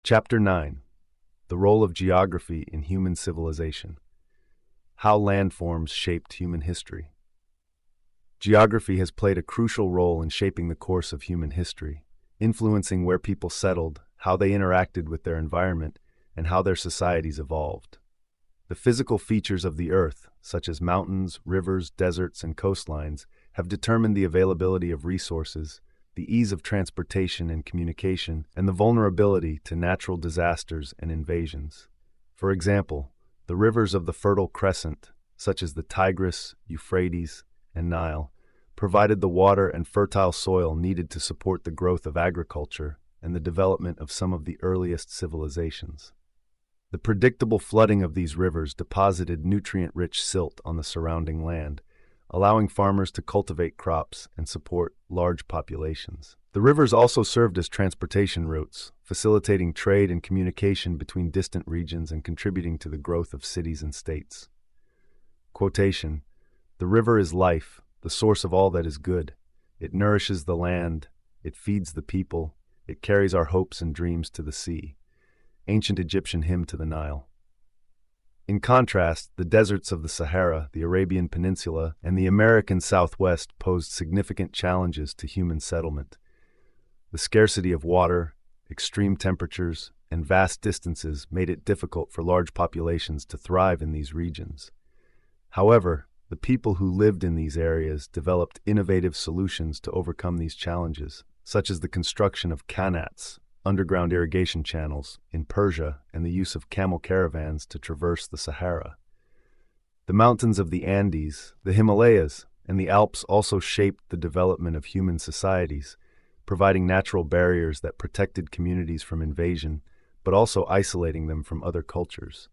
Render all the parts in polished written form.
Chapter 9. The Role of Geography in Human Civilization. How Landforms Shaped Human History. Geography has played a crucial role in shaping the course of human history, influencing where people settled, how they interacted with their environment, and how their societies evolved. The physical features of the Earth, such as mountains, rivers, deserts, and coastlines, have determined the availability of resources, the ease of transportation and communication, and the vulnerability to natural disasters and invasions. For example, the rivers of the Fertile Crescent, such as the Tigris, Euphrates, and Nile, provided the water and fertile soil needed to support the growth of agriculture and the development of some of the earliest civilizations. The predictable flooding of these rivers deposited nutrient-rich silt on the surrounding land, allowing farmers to cultivate crops and support large populations. The rivers also served as transportation routes, facilitating trade and communication between distant regions and contributing to the growth of cities and states. Quotation: "The river is life, the source of all that is good. It nourishes the land, it feeds the people, it carries our hopes and dreams to the sea." Ancient Egyptian hymn to the Nile. In contrast, the deserts of the Sahara, the Arabian Peninsula, and the American Southwest posed significant challenges to human settlement. The scarcity of water, extreme temperatures, and vast distances made it difficult for large populations to thrive in these regions. However, the people who lived in these areas developed innovative solutions to overcome these challenges, such as the construction of qanats, underground irrigation channels, in Persia, and the use of camel caravans to traverse the Sahara. The mountains of the Andes, the Himalayas, and the Alps also shaped the development of human societies, providing natural barriers that protected communities from invasion, but also isolating them from other cultures.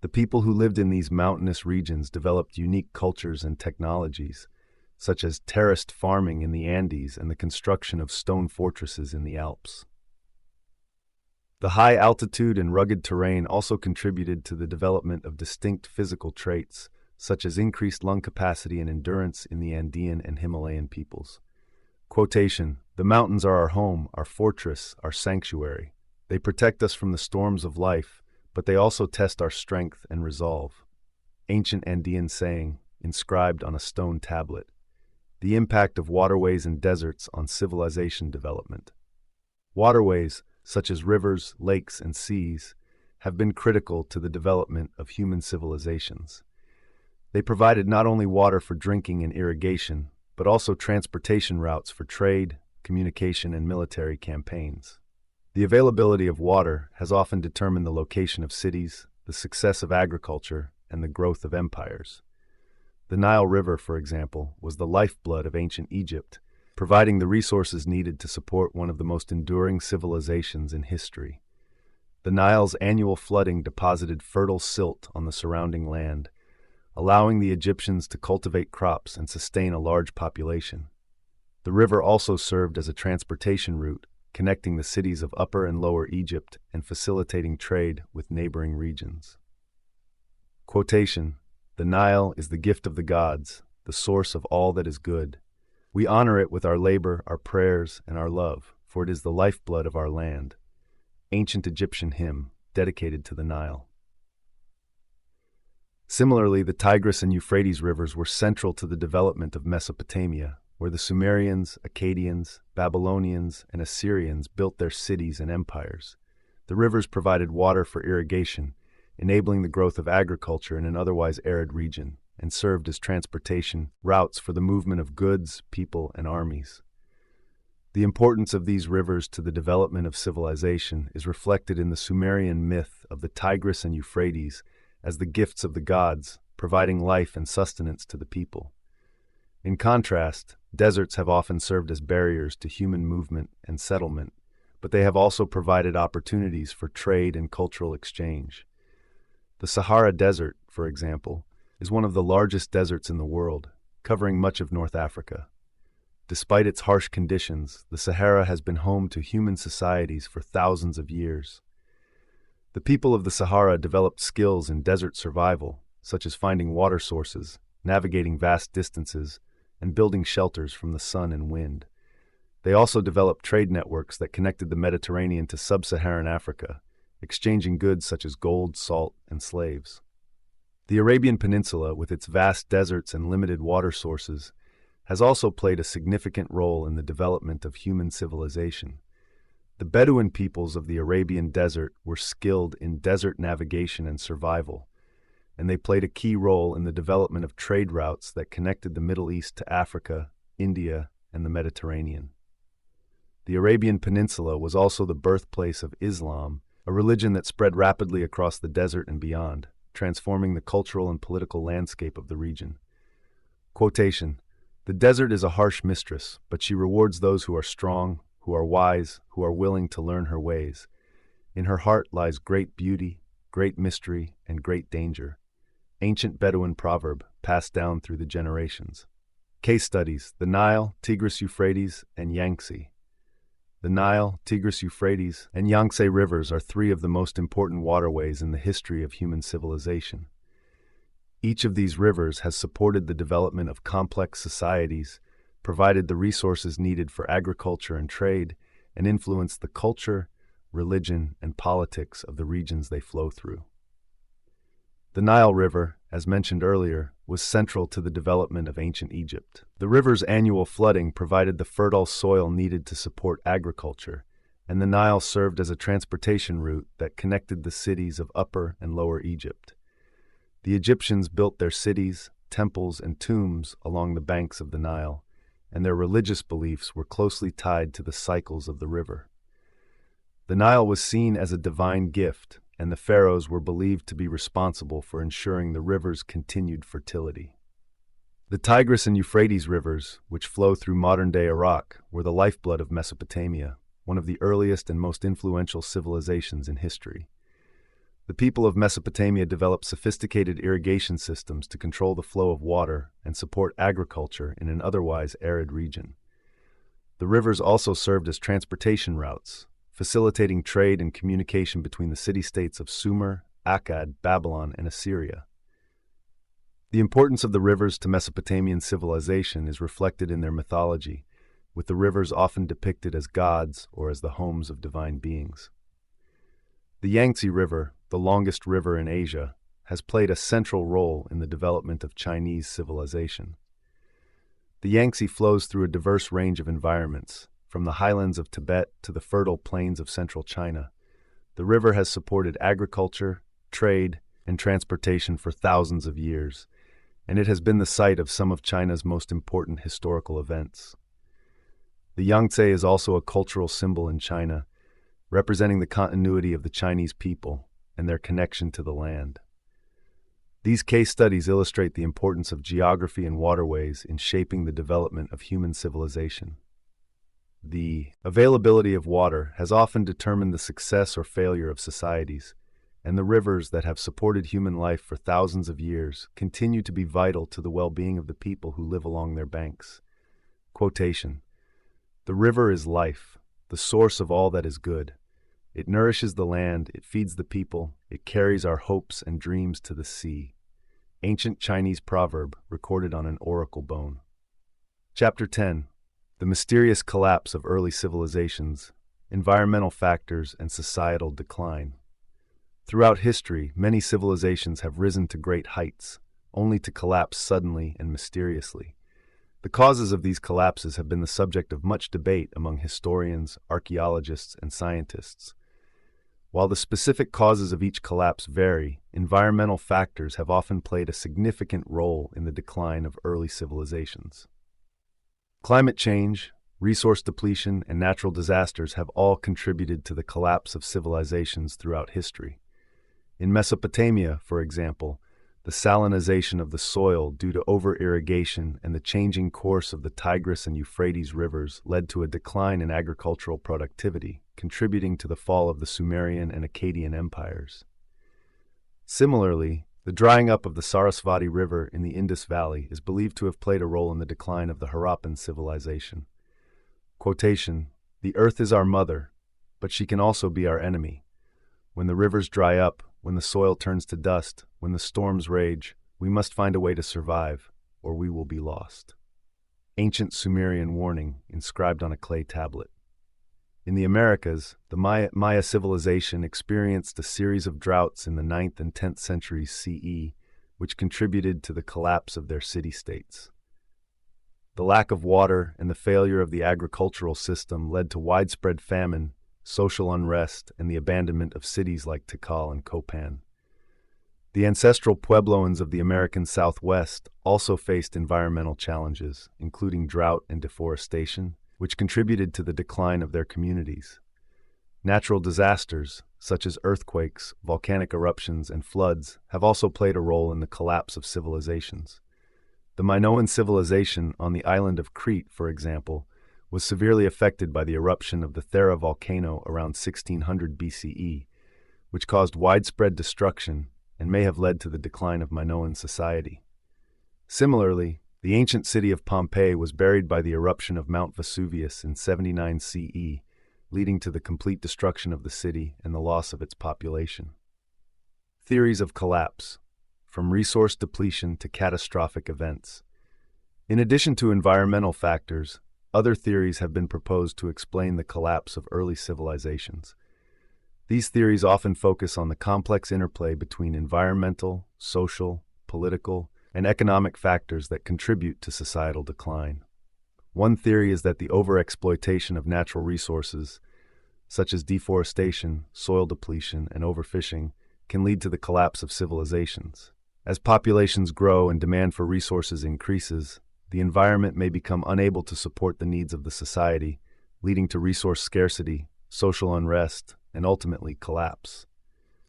The people who lived in these mountainous regions developed unique cultures and technologies, such as terraced farming in the Andes and the construction of stone fortresses in the Alps. The high altitude and rugged terrain also contributed to the development of distinct physical traits, such as increased lung capacity and endurance in the Andean and Himalayan peoples. Quotation: "The mountains are our home, our fortress, our sanctuary. They protect us from the storms of life, but they also test our strength and resolve." Ancient Andean saying, inscribed on a stone tablet. The impact of waterways and deserts on civilization development. Waterways, such as rivers, lakes, and seas, have been critical to the development of human civilizations. They provided not only water for drinking and irrigation, but also transportation routes for trade, communication, and military campaigns. The availability of water has often determined the location of cities, the success of agriculture, and the growth of empires. The Nile River, for example, was the lifeblood of ancient Egypt, providing the resources needed to support one of the most enduring civilizations in history. The Nile's annual flooding deposited fertile silt on the surrounding land, allowing the Egyptians to cultivate crops and sustain a large population. The river also served as a transportation route, connecting the cities of Upper and Lower Egypt and facilitating trade with neighboring regions. Quotation: "The Nile is the gift of the gods, the source of all that is good. We honor it with our labor, our prayers, and our love, for it is the lifeblood of our land." Ancient Egyptian hymn, dedicated to the Nile. Similarly, the Tigris and Euphrates rivers were central to the development of Mesopotamia, where the Sumerians, Akkadians, Babylonians, and Assyrians built their cities and empires. The rivers provided water for irrigation, enabling the growth of agriculture in an otherwise arid region, and served as transportation routes for the movement of goods, people, and armies. The importance of these rivers to the development of civilization is reflected in the Sumerian myth of the Tigris and Euphrates as the gifts of the gods, providing life and sustenance to the people. In contrast, deserts have often served as barriers to human movement and settlement, but they have also provided opportunities for trade and cultural exchange. The Sahara Desert, for example, is one of the largest deserts in the world, covering much of North Africa. Despite its harsh conditions, the Sahara has been home to human societies for thousands of years. The people of the Sahara developed skills in desert survival, such as finding water sources, navigating vast distances, and building shelters from the sun and wind. They also developed trade networks that connected the Mediterranean to sub-Saharan Africa, exchanging goods such as gold, salt, and slaves. The Arabian Peninsula, with its vast deserts and limited water sources, has also played a significant role in the development of human civilization. The Bedouin peoples of the Arabian Desert were skilled in desert navigation and survival, and they played a key role in the development of trade routes that connected the Middle East to Africa, India, and the Mediterranean. The Arabian Peninsula was also the birthplace of Islam, a religion that spread rapidly across the desert and beyond, transforming the cultural and political landscape of the region. Quotation: "The desert is a harsh mistress, but she rewards those who are strong, who are wise, who are willing to learn her ways. In her heart lies great beauty, great mystery, and great danger." Ancient Bedouin proverb passed down through the generations. Case studies: the Nile, Tigris-Euphrates, and Yangtze. The Nile, Tigris-Euphrates, and Yangtze rivers are three of the most important waterways in the history of human civilization. Each of these rivers has supported the development of complex societies, provided the resources needed for agriculture and trade, and influenced the culture, religion, and politics of the regions they flow through. The Nile River, as mentioned earlier, was central to the development of ancient Egypt. The river's annual flooding provided the fertile soil needed to support agriculture, and the Nile served as a transportation route that connected the cities of Upper and Lower Egypt. The Egyptians built their cities, temples, and tombs along the banks of the Nile, and their religious beliefs were closely tied to the cycles of the river. The Nile was seen as a divine gift, and the pharaohs were believed to be responsible for ensuring the river's continued fertility. The Tigris and Euphrates rivers, which flow through modern-day Iraq, were the lifeblood of Mesopotamia, one of the earliest and most influential civilizations in history. The people of Mesopotamia developed sophisticated irrigation systems to control the flow of water and support agriculture in an otherwise arid region. The rivers also served as transportation routes, facilitating trade and communication between the city-states of Sumer, Akkad, Babylon, and Assyria. The importance of the rivers to Mesopotamian civilization is reflected in their mythology, with the rivers often depicted as gods or as the homes of divine beings. The Yangtze River, the longest river in Asia, has played a central role in the development of Chinese civilization. The Yangtze flows through a diverse range of environments, from the highlands of Tibet to the fertile plains of central China. The river has supported agriculture, trade, and transportation for thousands of years, and it has been the site of some of China's most important historical events. The Yangtze is also a cultural symbol in China, representing the continuity of the Chinese people and their connection to the land. These case studies illustrate the importance of geography and waterways in shaping the development of human civilization. The availability of water has often determined the success or failure of societies, and the rivers that have supported human life for thousands of years continue to be vital to the well-being of the people who live along their banks. Quotation: "The river is life, the source of all that is good. It nourishes the land, it feeds the people, it carries our hopes and dreams to the sea." Ancient Chinese proverb recorded on an oracle bone. Chapter 10: The Mysterious Collapse of Early Civilizations, Environmental Factors, and Societal Decline. Throughout history, many civilizations have risen to great heights, only to collapse suddenly and mysteriously. The causes of these collapses have been the subject of much debate among historians, archaeologists, and scientists. While the specific causes of each collapse vary, environmental factors have often played a significant role in the decline of early civilizations. Climate change, resource depletion, and natural disasters have all contributed to the collapse of civilizations throughout history. In Mesopotamia, for example, the salinization of the soil due to over-irrigation and the changing course of the Tigris and Euphrates rivers led to a decline in agricultural productivity, contributing to the fall of the Sumerian and Akkadian empires. Similarly, the drying up of the Sarasvati River in the Indus Valley is believed to have played a role in the decline of the Harappan civilization. Quotation: "The earth is our mother, but she can also be our enemy. When the rivers dry up, when the soil turns to dust, when the storms rage, we must find a way to survive, or we will be lost." ancient Sumerian warning inscribed on a clay tablet. In the Americas, the Maya civilization experienced a series of droughts in the 9th and 10th centuries CE, which contributed to the collapse of their city-states. The lack of water and the failure of the agricultural system led to widespread famine, social unrest, and the abandonment of cities like Tikal and Copan. The ancestral Puebloans of the American Southwest also faced environmental challenges, including drought and deforestation, which contributed to the decline of their communities. Natural disasters, such as earthquakes, volcanic eruptions, and floods, have also played a role in the collapse of civilizations. The Minoan civilization on the island of Crete, for example, was severely affected by the eruption of the Thera volcano around 1600 BCE, which caused widespread destruction and may have led to the decline of Minoan society. Similarly, the ancient city of Pompeii was buried by the eruption of Mount Vesuvius in 79 CE, leading to the complete destruction of the city and the loss of its population. Theories of collapse, from resource depletion to catastrophic events. In addition to environmental factors, other theories have been proposed to explain the collapse of early civilizations. These theories often focus on the complex interplay between environmental, social, political, and economic factors that contribute to societal decline. One theory is that the overexploitation of natural resources, such as deforestation, soil depletion, and overfishing, can lead to the collapse of civilizations. As populations grow and demand for resources increases, the environment may become unable to support the needs of the society, leading to resource scarcity, social unrest, and ultimately collapse.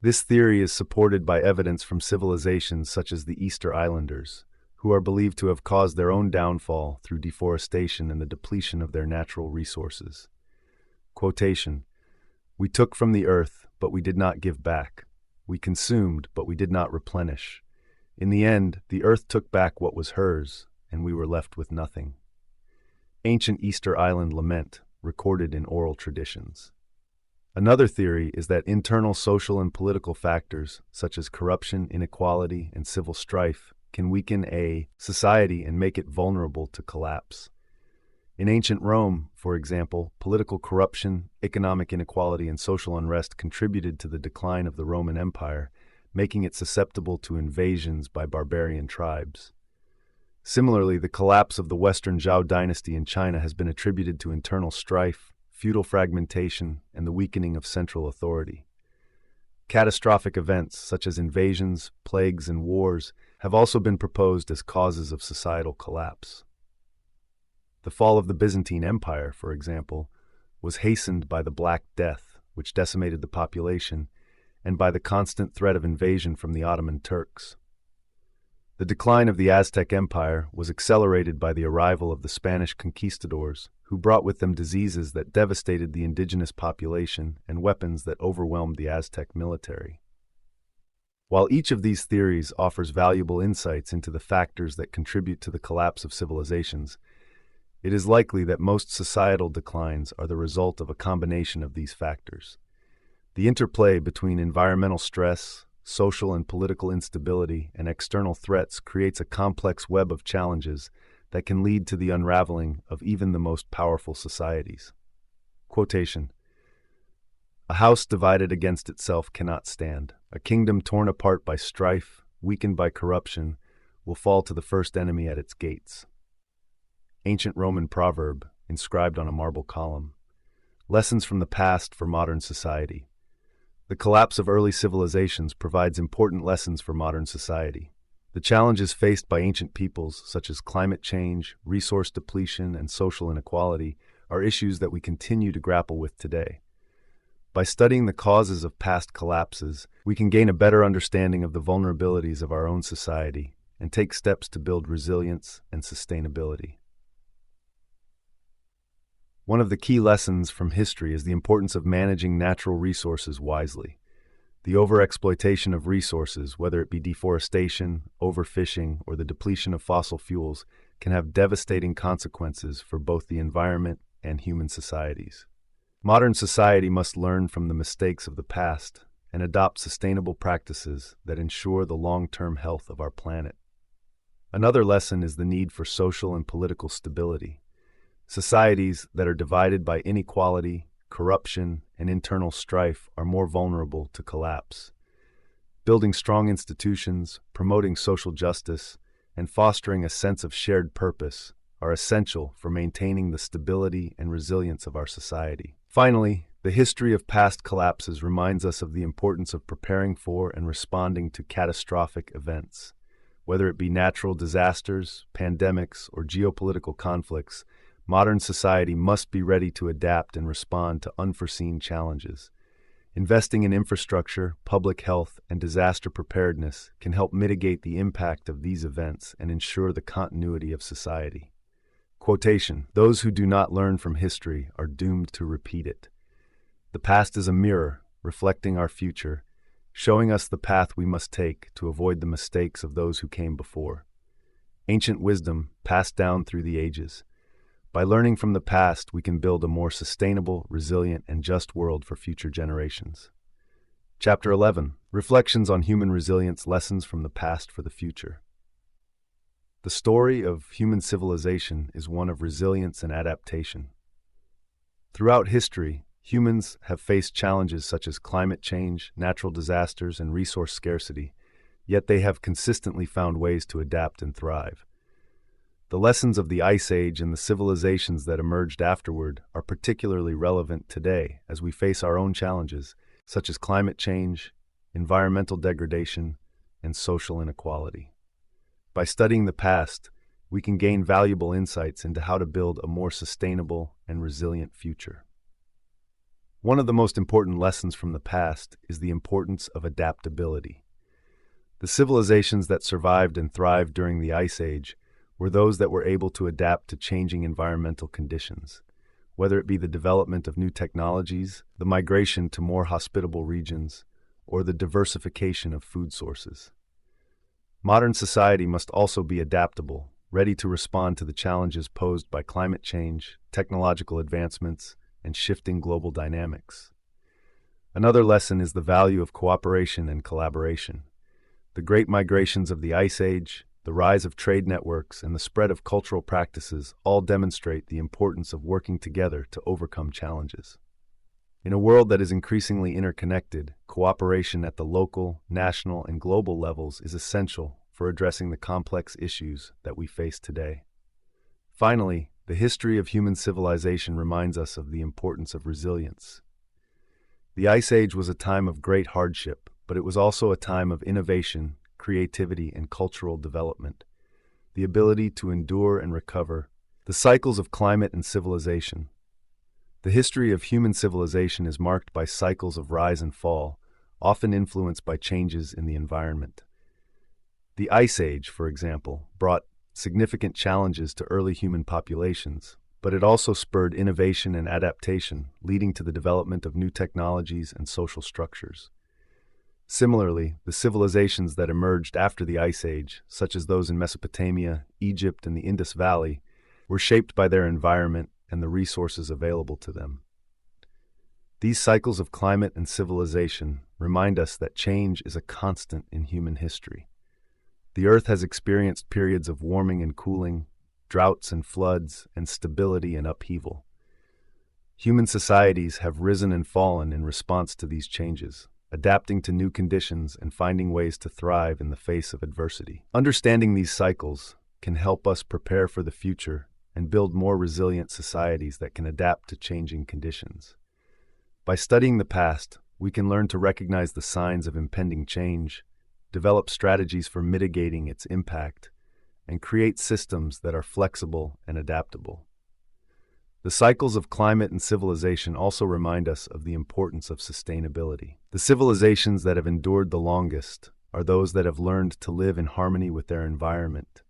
This theory is supported by evidence from civilizations such as the Easter Islanders, who are believed to have caused their own downfall through deforestation and the depletion of their natural resources. Quotation, "We took from the earth, but we did not give back. We consumed, but we did not replenish. In the end, the earth took back what was hers, and we were left with nothing." Ancient Easter Island lament, recorded in oral traditions. Another theory is that internal social and political factors, such as corruption, inequality, and civil strife, can weaken a society and make it vulnerable to collapse. In ancient Rome, for example, political corruption, economic inequality, and social unrest contributed to the decline of the Roman Empire, making it susceptible to invasions by barbarian tribes. Similarly, the collapse of the Western Zhou dynasty in China has been attributed to internal strife, feudal fragmentation, and the weakening of central authority. Catastrophic events, such as invasions, plagues, and wars, have also been proposed as causes of societal collapse. The fall of the Byzantine Empire, for example, was hastened by the Black Death, which decimated the population, and by the constant threat of invasion from the Ottoman Turks. The decline of the Aztec Empire was accelerated by the arrival of the Spanish conquistadors, who brought with them diseases that devastated the indigenous population and weapons that overwhelmed the Aztec military. While each of these theories offers valuable insights into the factors that contribute to the collapse of civilizations, it is likely that most societal declines are the result of a combination of these factors. The interplay between environmental stress, social and political instability, and external threats creates a complex web of challenges that can lead to the unraveling of even the most powerful societies. Quotation, "A house divided against itself cannot stand. A kingdom torn apart by strife, weakened by corruption, will fall to the first enemy at its gates." Ancient Roman proverb, inscribed on a marble column. Lessons from the past for modern society. The collapse of early civilizations provides important lessons for modern society. The challenges faced by ancient peoples, such as climate change, resource depletion, and social inequality, are issues that we continue to grapple with today. By studying the causes of past collapses, we can gain a better understanding of the vulnerabilities of our own society and take steps to build resilience and sustainability. One of the key lessons from history is the importance of managing natural resources wisely. The overexploitation of resources, whether it be deforestation, overfishing, or the depletion of fossil fuels, can have devastating consequences for both the environment and human societies. Modern society must learn from the mistakes of the past and adopt sustainable practices that ensure the long-term health of our planet. Another lesson is the need for social and political stability. Societies that are divided by inequality, corruption, and internal strife are more vulnerable to collapse. Building strong institutions, promoting social justice, and fostering a sense of shared purpose are essential for maintaining the stability and resilience of our society. Finally, the history of past collapses reminds us of the importance of preparing for and responding to catastrophic events. Whether it be natural disasters, pandemics, or geopolitical conflicts, modern society must be ready to adapt and respond to unforeseen challenges. Investing in infrastructure, public health, and disaster preparedness can help mitigate the impact of these events and ensure the continuity of society. Quotation: "Those who do not learn from history are doomed to repeat it." The past is a mirror, reflecting our future, showing us the path we must take to avoid the mistakes of those who came before. Ancient wisdom passed down through the ages. By learning from the past, we can build a more sustainable, resilient, and just world for future generations. Chapter 11. Reflections on Human Resilience, Lessons from the Past for the Future. The story of human civilization is one of resilience and adaptation. Throughout history, humans have faced challenges such as climate change, natural disasters, and resource scarcity, yet they have consistently found ways to adapt and thrive. The lessons of the Ice Age and the civilizations that emerged afterward are particularly relevant today as we face our own challenges, such as climate change, environmental degradation, and social inequality. By studying the past, we can gain valuable insights into how to build a more sustainable and resilient future. One of the most important lessons from the past is the importance of adaptability. The civilizations that survived and thrived during the Ice Age were those that were able to adapt to changing environmental conditions, whether it be the development of new technologies, the migration to more hospitable regions, or the diversification of food sources. Modern society must also be adaptable, ready to respond to the challenges posed by climate change, technological advancements, and shifting global dynamics. Another lesson is the value of cooperation and collaboration. The great migrations of the Ice Age, the rise of trade networks, and the spread of cultural practices all demonstrate the importance of working together to overcome challenges. In a world that is increasingly interconnected, cooperation at the local, national, and global levels is essential for addressing the complex issues that we face today. Finally, the history of human civilization reminds us of the importance of resilience. The Ice Age was a time of great hardship, but it was also a time of innovation, creativity, and cultural development. The ability to endure and recover, the cycles of climate and civilization. The history of human civilization is marked by cycles of rise and fall, often influenced by changes in the environment. The Ice Age, for example, brought significant challenges to early human populations, but it also spurred innovation and adaptation, leading to the development of new technologies and social structures. Similarly, the civilizations that emerged after the Ice Age, such as those in Mesopotamia, Egypt, and the Indus Valley, were shaped by their environment and the resources available to them. These cycles of climate and civilization remind us that change is a constant in human history. The Earth has experienced periods of warming and cooling, droughts and floods, and stability and upheaval. Human societies have risen and fallen in response to these changes, adapting to new conditions and finding ways to thrive in the face of adversity. Understanding these cycles can help us prepare for the future and build more resilient societies that can adapt to changing conditions. By studying the past, we can learn to recognize the signs of impending change, develop strategies for mitigating its impact, and create systems that are flexible and adaptable. The cycles of climate and civilization also remind us of the importance of sustainability. The civilizations that have endured the longest are those that have learned to live in harmony with their environment,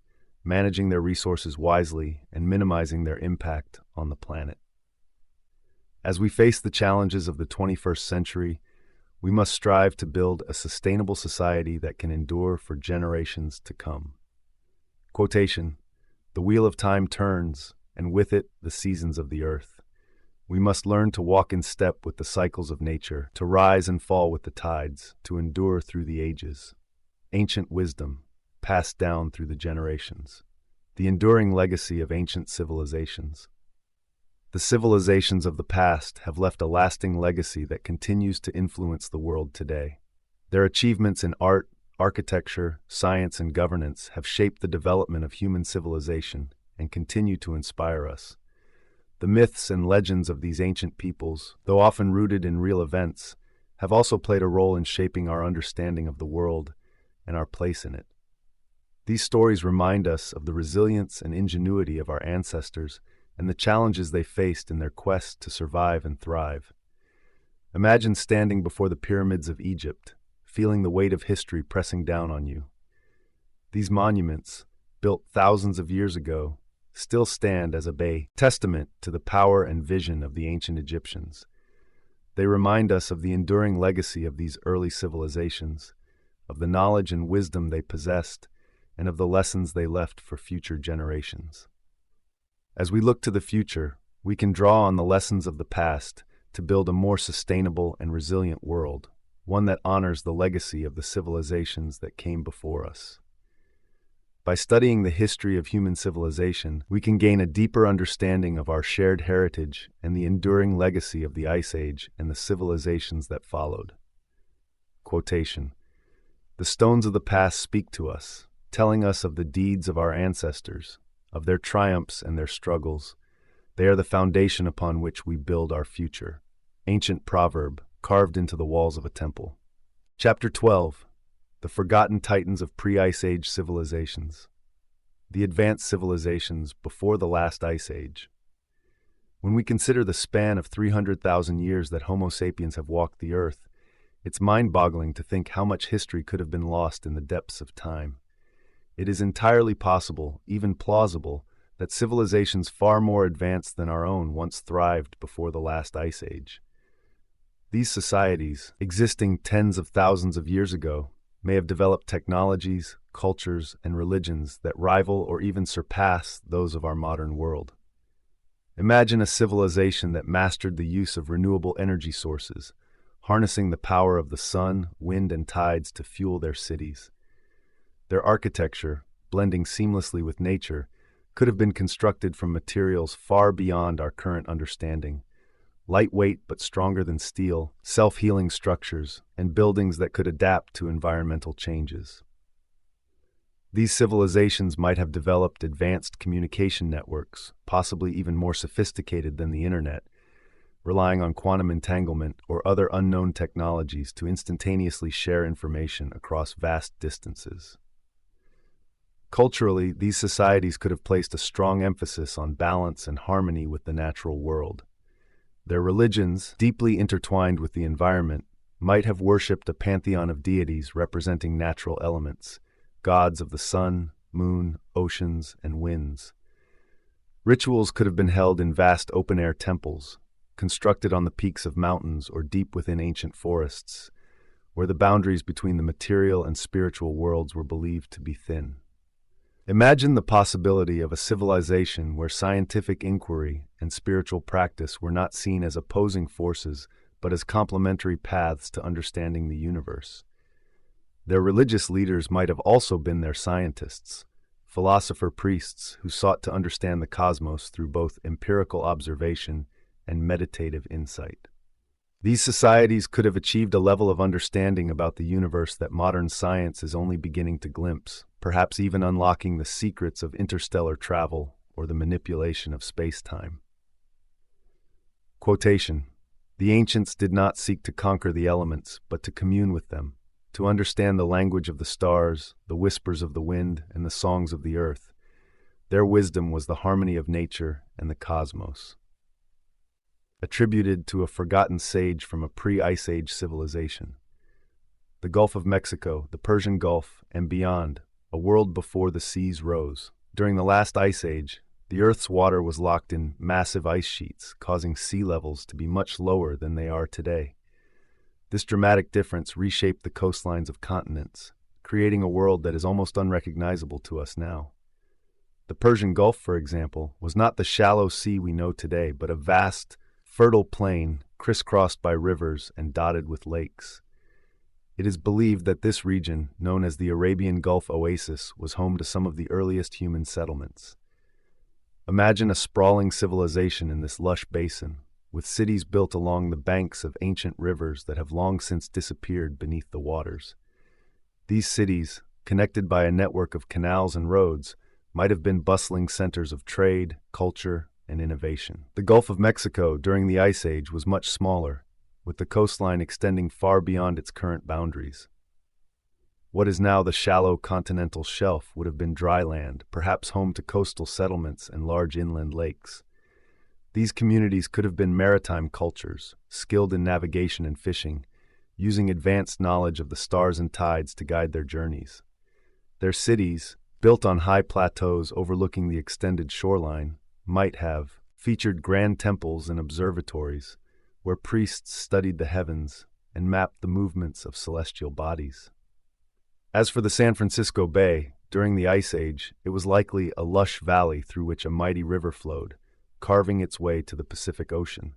managing their resources wisely and minimizing their impact on the planet. As we face the challenges of the 21st century, we must strive to build a sustainable society that can endure for generations to come. Quotation: "The wheel of time turns, and with it the seasons of the earth. We must learn to walk in step with the cycles of nature, to rise and fall with the tides, to endure through the ages." Ancient wisdom, passed down through the generations. The enduring legacy of ancient civilizations. The civilizations of the past have left a lasting legacy that continues to influence the world today. Their achievements in art, architecture, science, and governance have shaped the development of human civilization and continue to inspire us. The myths and legends of these ancient peoples, though often rooted in real events, have also played a role in shaping our understanding of the world and our place in it. These stories remind us of the resilience and ingenuity of our ancestors and the challenges they faced in their quest to survive and thrive. Imagine standing before the pyramids of Egypt, feeling the weight of history pressing down on you. These monuments, built thousands of years ago, still stand as a testament to the power and vision of the ancient Egyptians. They remind us of the enduring legacy of these early civilizations, of the knowledge and wisdom they possessed, and of the lessons they left for future generations. As we look to the future, we can draw on the lessons of the past to build a more sustainable and resilient world, one that honors the legacy of the civilizations that came before us. By studying the history of human civilization, we can gain a deeper understanding of our shared heritage and the enduring legacy of the Ice Age and the civilizations that followed. Quotation: "The stones of the past speak to us, telling us of the deeds of our ancestors, of their triumphs and their struggles. They are the foundation upon which we build our future." Ancient proverb, carved into the walls of a temple. Chapter 12. The Forgotten Titans of Pre-Ice Age Civilizations. The advanced civilizations before the last Ice Age. When we consider the span of 300,000 years that Homo sapiens have walked the Earth, it's mind-boggling to think how much history could have been lost in the depths of time. It is entirely possible, even plausible, that civilizations far more advanced than our own once thrived before the last Ice Age. These societies, existing tens of thousands of years ago, may have developed technologies, cultures, and religions that rival or even surpass those of our modern world. Imagine a civilization that mastered the use of renewable energy sources, harnessing the power of the sun, wind, and tides to fuel their cities. Their architecture, blending seamlessly with nature, could have been constructed from materials far beyond our current understanding. Lightweight but stronger than steel, self-healing structures, and buildings that could adapt to environmental changes. These civilizations might have developed advanced communication networks, possibly even more sophisticated than the internet, relying on quantum entanglement or other unknown technologies to instantaneously share information across vast distances. Culturally, these societies could have placed a strong emphasis on balance and harmony with the natural world. Their religions, deeply intertwined with the environment, might have worshipped a pantheon of deities representing natural elements, gods of the sun, moon, oceans, and winds. Rituals could have been held in vast open-air temples, constructed on the peaks of mountains or deep within ancient forests, where the boundaries between the material and spiritual worlds were believed to be thin. Imagine the possibility of a civilization where scientific inquiry and spiritual practice were not seen as opposing forces, but as complementary paths to understanding the universe. Their religious leaders might have also been their scientists, philosopher-priests who sought to understand the cosmos through both empirical observation and meditative insight. These societies could have achieved a level of understanding about the universe that modern science is only beginning to glimpse, perhaps even unlocking the secrets of interstellar travel or the manipulation of space-time. Quotation: "The ancients did not seek to conquer the elements, but to commune with them, to understand the language of the stars, the whispers of the wind, and the songs of the earth. Their wisdom was the harmony of nature and the cosmos." Attributed to a forgotten sage from a pre-Ice Age civilization. The Gulf of Mexico, the Persian Gulf, and beyond, a world before the seas rose. During the last Ice Age, the Earth's water was locked in massive ice sheets, causing sea levels to be much lower than they are today. This dramatic difference reshaped the coastlines of continents, creating a world that is almost unrecognizable to us now. The Persian Gulf, for example, was not the shallow sea we know today, but a vast, fertile plain crisscrossed by rivers and dotted with lakes. It is believed that this region, known as the Arabian Gulf Oasis, was home to some of the earliest human settlements. Imagine a sprawling civilization in this lush basin, with cities built along the banks of ancient rivers that have long since disappeared beneath the waters. These cities, connected by a network of canals and roads, might have been bustling centers of trade, culture, and innovation. The Gulf of Mexico during the Ice Age was much smaller, with the coastline extending far beyond its current boundaries. What is now the shallow continental shelf would have been dry land, perhaps home to coastal settlements and large inland lakes. These communities could have been maritime cultures, skilled in navigation and fishing, using advanced knowledge of the stars and tides to guide their journeys. Their cities, built on high plateaus overlooking the extended shoreline, might have featured grand temples and observatories, where priests studied the heavens and mapped the movements of celestial bodies. As for the San Francisco Bay, during the Ice Age, it was likely a lush valley through which a mighty river flowed, carving its way to the Pacific Ocean.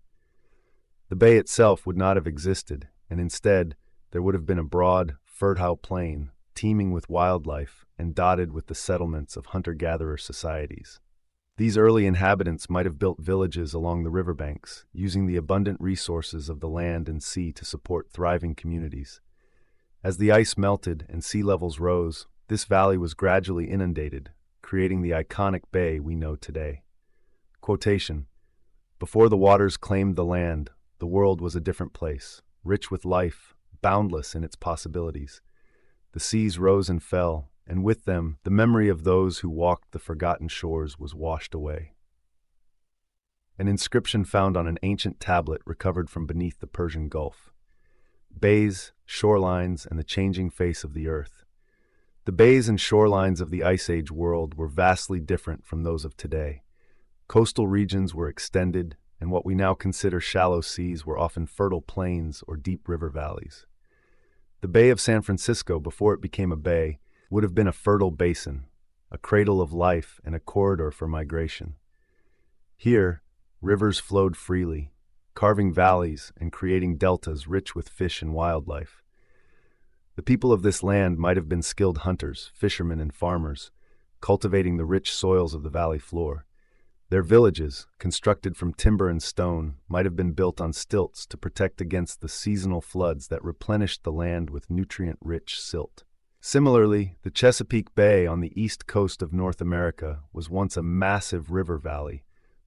The bay itself would not have existed, and instead, there would have been a broad, fertile plain, teeming with wildlife and dotted with the settlements of hunter-gatherer societies. These early inhabitants might have built villages along the riverbanks, using the abundant resources of the land and sea to support thriving communities. As the ice melted and sea levels rose, this valley was gradually inundated, creating the iconic bay we know today. Quotation: "Before the waters claimed the land, the world was a different place, rich with life, boundless in its possibilities. The seas rose and fell, and with them, the memory of those who walked the forgotten shores was washed away." An inscription found on an ancient tablet recovered from beneath the Persian Gulf. Bays, shorelines, and the changing face of the earth. The bays and shorelines of the Ice Age world were vastly different from those of today. Coastal regions were extended, and what we now consider shallow seas were often fertile plains or deep river valleys. The Bay of San Francisco, before it became a bay, would have been a fertile basin, a cradle of life and a corridor for migration. Here, rivers flowed freely, carving valleys and creating deltas rich with fish and wildlife. The people of this land might have been skilled hunters, fishermen, and farmers, cultivating the rich soils of the valley floor. Their villages, constructed from timber and stone, might have been built on stilts to protect against the seasonal floods that replenished the land with nutrient-rich silt. Similarly, the Chesapeake Bay on the east coast of North America was once a massive river valley,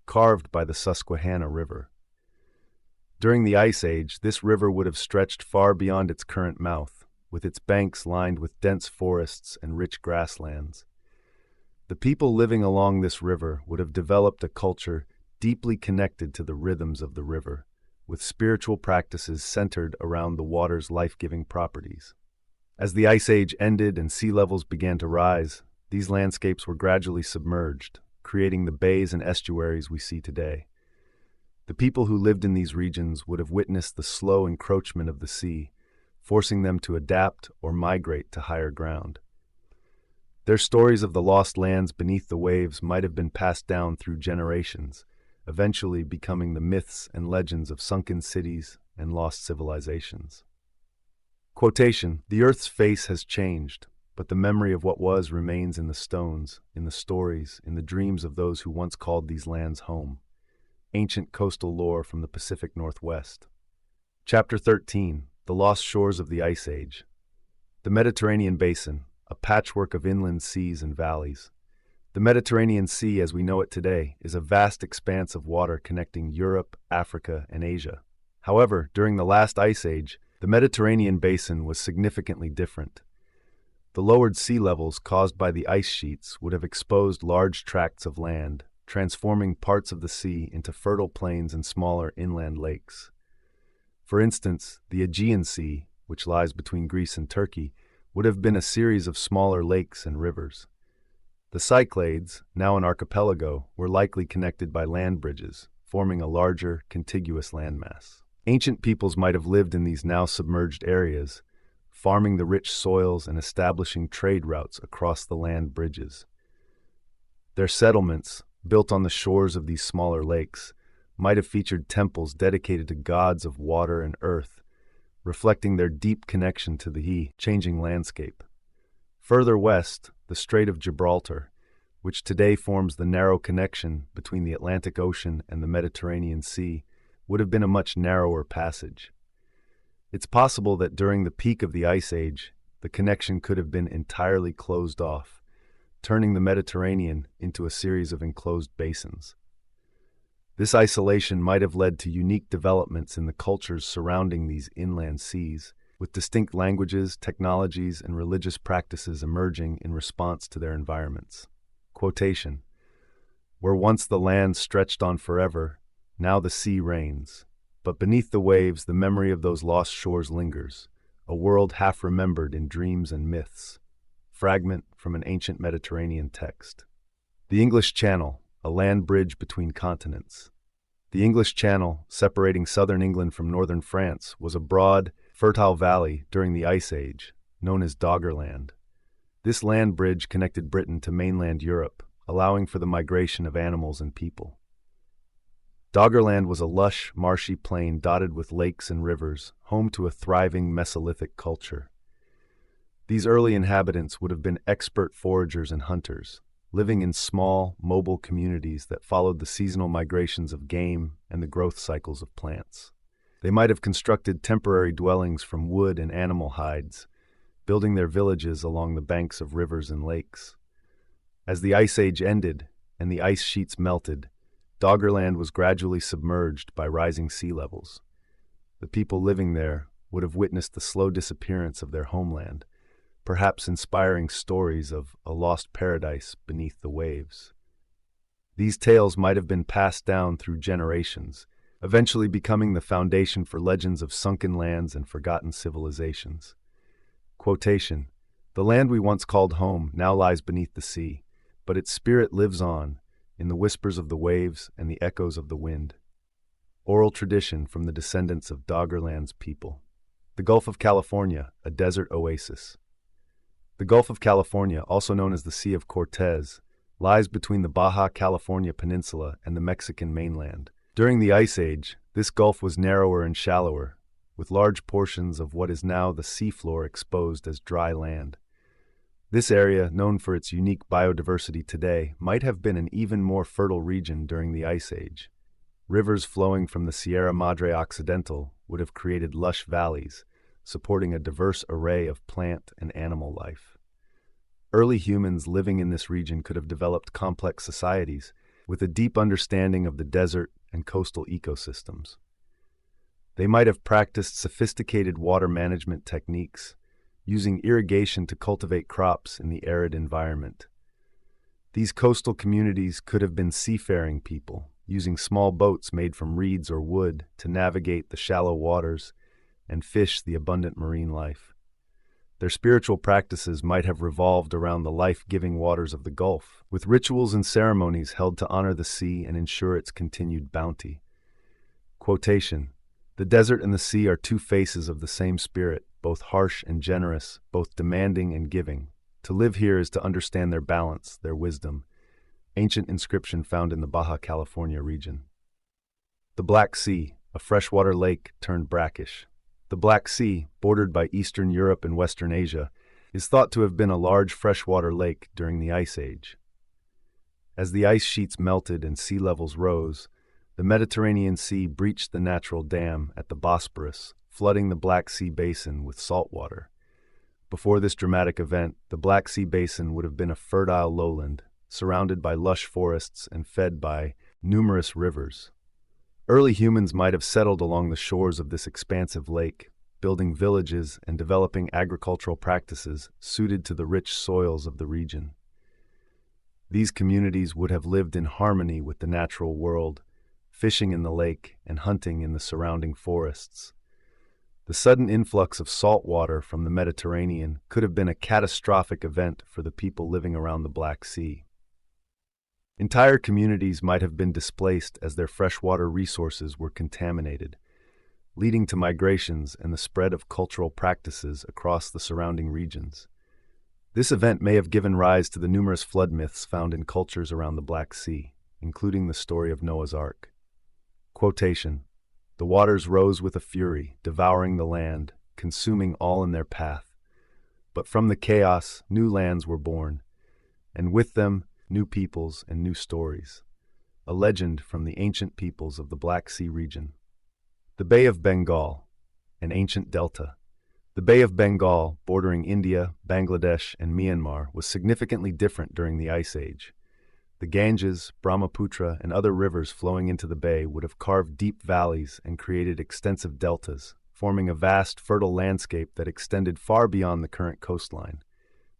carved by the Susquehanna River. During the Ice Age, this river would have stretched far beyond its current mouth, with its banks lined with dense forests and rich grasslands. The people living along this river would have developed a culture deeply connected to the rhythms of the river, with spiritual practices centered around the water's life-giving properties. As the Ice Age ended and sea levels began to rise, these landscapes were gradually submerged, creating the bays and estuaries we see today. The people who lived in these regions would have witnessed the slow encroachment of the sea, forcing them to adapt or migrate to higher ground. Their stories of the lost lands beneath the waves might have been passed down through generations, eventually becoming the myths and legends of sunken cities and lost civilizations. Quotation: "The Earth's face has changed, but the memory of what was remains in the stones, in the stories, in the dreams of those who once called these lands home." Ancient coastal lore from the Pacific Northwest. Chapter 13: The Lost Shores of the Ice Age. The Mediterranean Basin, a patchwork of inland seas and valleys. The Mediterranean Sea, as we know it today, is a vast expanse of water connecting Europe, Africa, and Asia. However, during the last Ice Age, the Mediterranean Basin was significantly different. The lowered sea levels caused by the ice sheets would have exposed large tracts of land, transforming parts of the sea into fertile plains and smaller inland lakes. For instance, the Aegean Sea, which lies between Greece and Turkey, would have been a series of smaller lakes and rivers. The Cyclades, now an archipelago, were likely connected by land bridges, forming a larger, contiguous landmass. Ancient peoples might have lived in these now submerged areas, farming the rich soils and establishing trade routes across the land bridges. Their settlements, built on the shores of these smaller lakes, might have featured temples dedicated to gods of water and earth, reflecting their deep connection to the changing landscape. Further west, the Strait of Gibraltar, which today forms the narrow connection between the Atlantic Ocean and the Mediterranean Sea, would have been a much narrower passage. It's possible that during the peak of the Ice Age, the connection could have been entirely closed off, turning the Mediterranean into a series of enclosed basins. This isolation might have led to unique developments in the cultures surrounding these inland seas, with distinct languages, technologies, and religious practices emerging in response to their environments. Quotation: "Where once the land stretched on forever, now the sea reigns. But beneath the waves, the memory of those lost shores lingers, a world half remembered in dreams and myths." Fragment from an ancient Mediterranean text. The English Channel, a land bridge between continents. The English Channel, separating southern England from northern France, was a broad, fertile valley during the Ice Age, known as Doggerland. This land bridge connected Britain to mainland Europe, allowing for the migration of animals and people. Doggerland was a lush, marshy plain dotted with lakes and rivers, home to a thriving Mesolithic culture. These early inhabitants would have been expert foragers and hunters, living in small, mobile communities that followed the seasonal migrations of game and the growth cycles of plants. They might have constructed temporary dwellings from wood and animal hides, building their villages along the banks of rivers and lakes. As the Ice Age ended and the ice sheets melted, Doggerland was gradually submerged by rising sea levels. The people living there would have witnessed the slow disappearance of their homeland, perhaps inspiring stories of a lost paradise beneath the waves. These tales might have been passed down through generations, eventually becoming the foundation for legends of sunken lands and forgotten civilizations. Quotation: "The land we once called home now lies beneath the sea, but its spirit lives on, in the whispers of the waves and the echoes of the wind." Oral tradition from the descendants of Doggerland's people. The Gulf of California, a desert oasis. The Gulf of California, also known as the Sea of Cortez, lies between the Baja California Peninsula and the Mexican mainland. During the Ice Age, this gulf was narrower and shallower, with large portions of what is now the seafloor exposed as dry land. This area, known for its unique biodiversity today, might have been an even more fertile region during the Ice Age. Rivers flowing from the Sierra Madre Occidental would have created lush valleys, supporting a diverse array of plant and animal life. Early humans living in this region could have developed complex societies, with a deep understanding of the desert and coastal ecosystems. They might have practiced sophisticated water management techniques, using irrigation to cultivate crops in the arid environment. These coastal communities could have been seafaring people, using small boats made from reeds or wood to navigate the shallow waters and fish the abundant marine life. Their spiritual practices might have revolved around the life-giving waters of the Gulf, with rituals and ceremonies held to honor the sea and ensure its continued bounty. Quotation: "The desert and the sea are two faces of the same spirit, both harsh and generous, both demanding and giving. To live here is to understand their balance, their wisdom." Ancient inscription found in the Baja California region. The Black Sea, a freshwater lake turned brackish. The Black Sea, bordered by Eastern Europe and Western Asia, is thought to have been a large freshwater lake during the Ice Age. As the ice sheets melted and sea levels rose, the Mediterranean Sea breached the natural dam at the Bosporus, flooding the Black Sea basin with salt water. Before this dramatic event, the Black Sea basin would have been a fertile lowland, surrounded by lush forests and fed by numerous rivers. Early humans might have settled along the shores of this expansive lake, building villages and developing agricultural practices suited to the rich soils of the region. These communities would have lived in harmony with the natural world, fishing in the lake and hunting in the surrounding forests. The sudden influx of salt water from the Mediterranean could have been a catastrophic event for the people living around the Black Sea. Entire communities might have been displaced as their freshwater resources were contaminated, leading to migrations and the spread of cultural practices across the surrounding regions. This event may have given rise to the numerous flood myths found in cultures around the Black Sea, including the story of Noah's Ark. Quotation: The waters rose with a fury, devouring the land, consuming all in their path. But from the chaos, new lands were born, and with them, new peoples and new stories. A legend from the ancient peoples of the Black Sea region. The Bay of Bengal, an ancient delta. The Bay of Bengal, bordering India, Bangladesh, and Myanmar, was significantly different during the Ice Age. The Ganges, Brahmaputra, and other rivers flowing into the bay would have carved deep valleys and created extensive deltas, forming a vast, fertile landscape that extended far beyond the current coastline.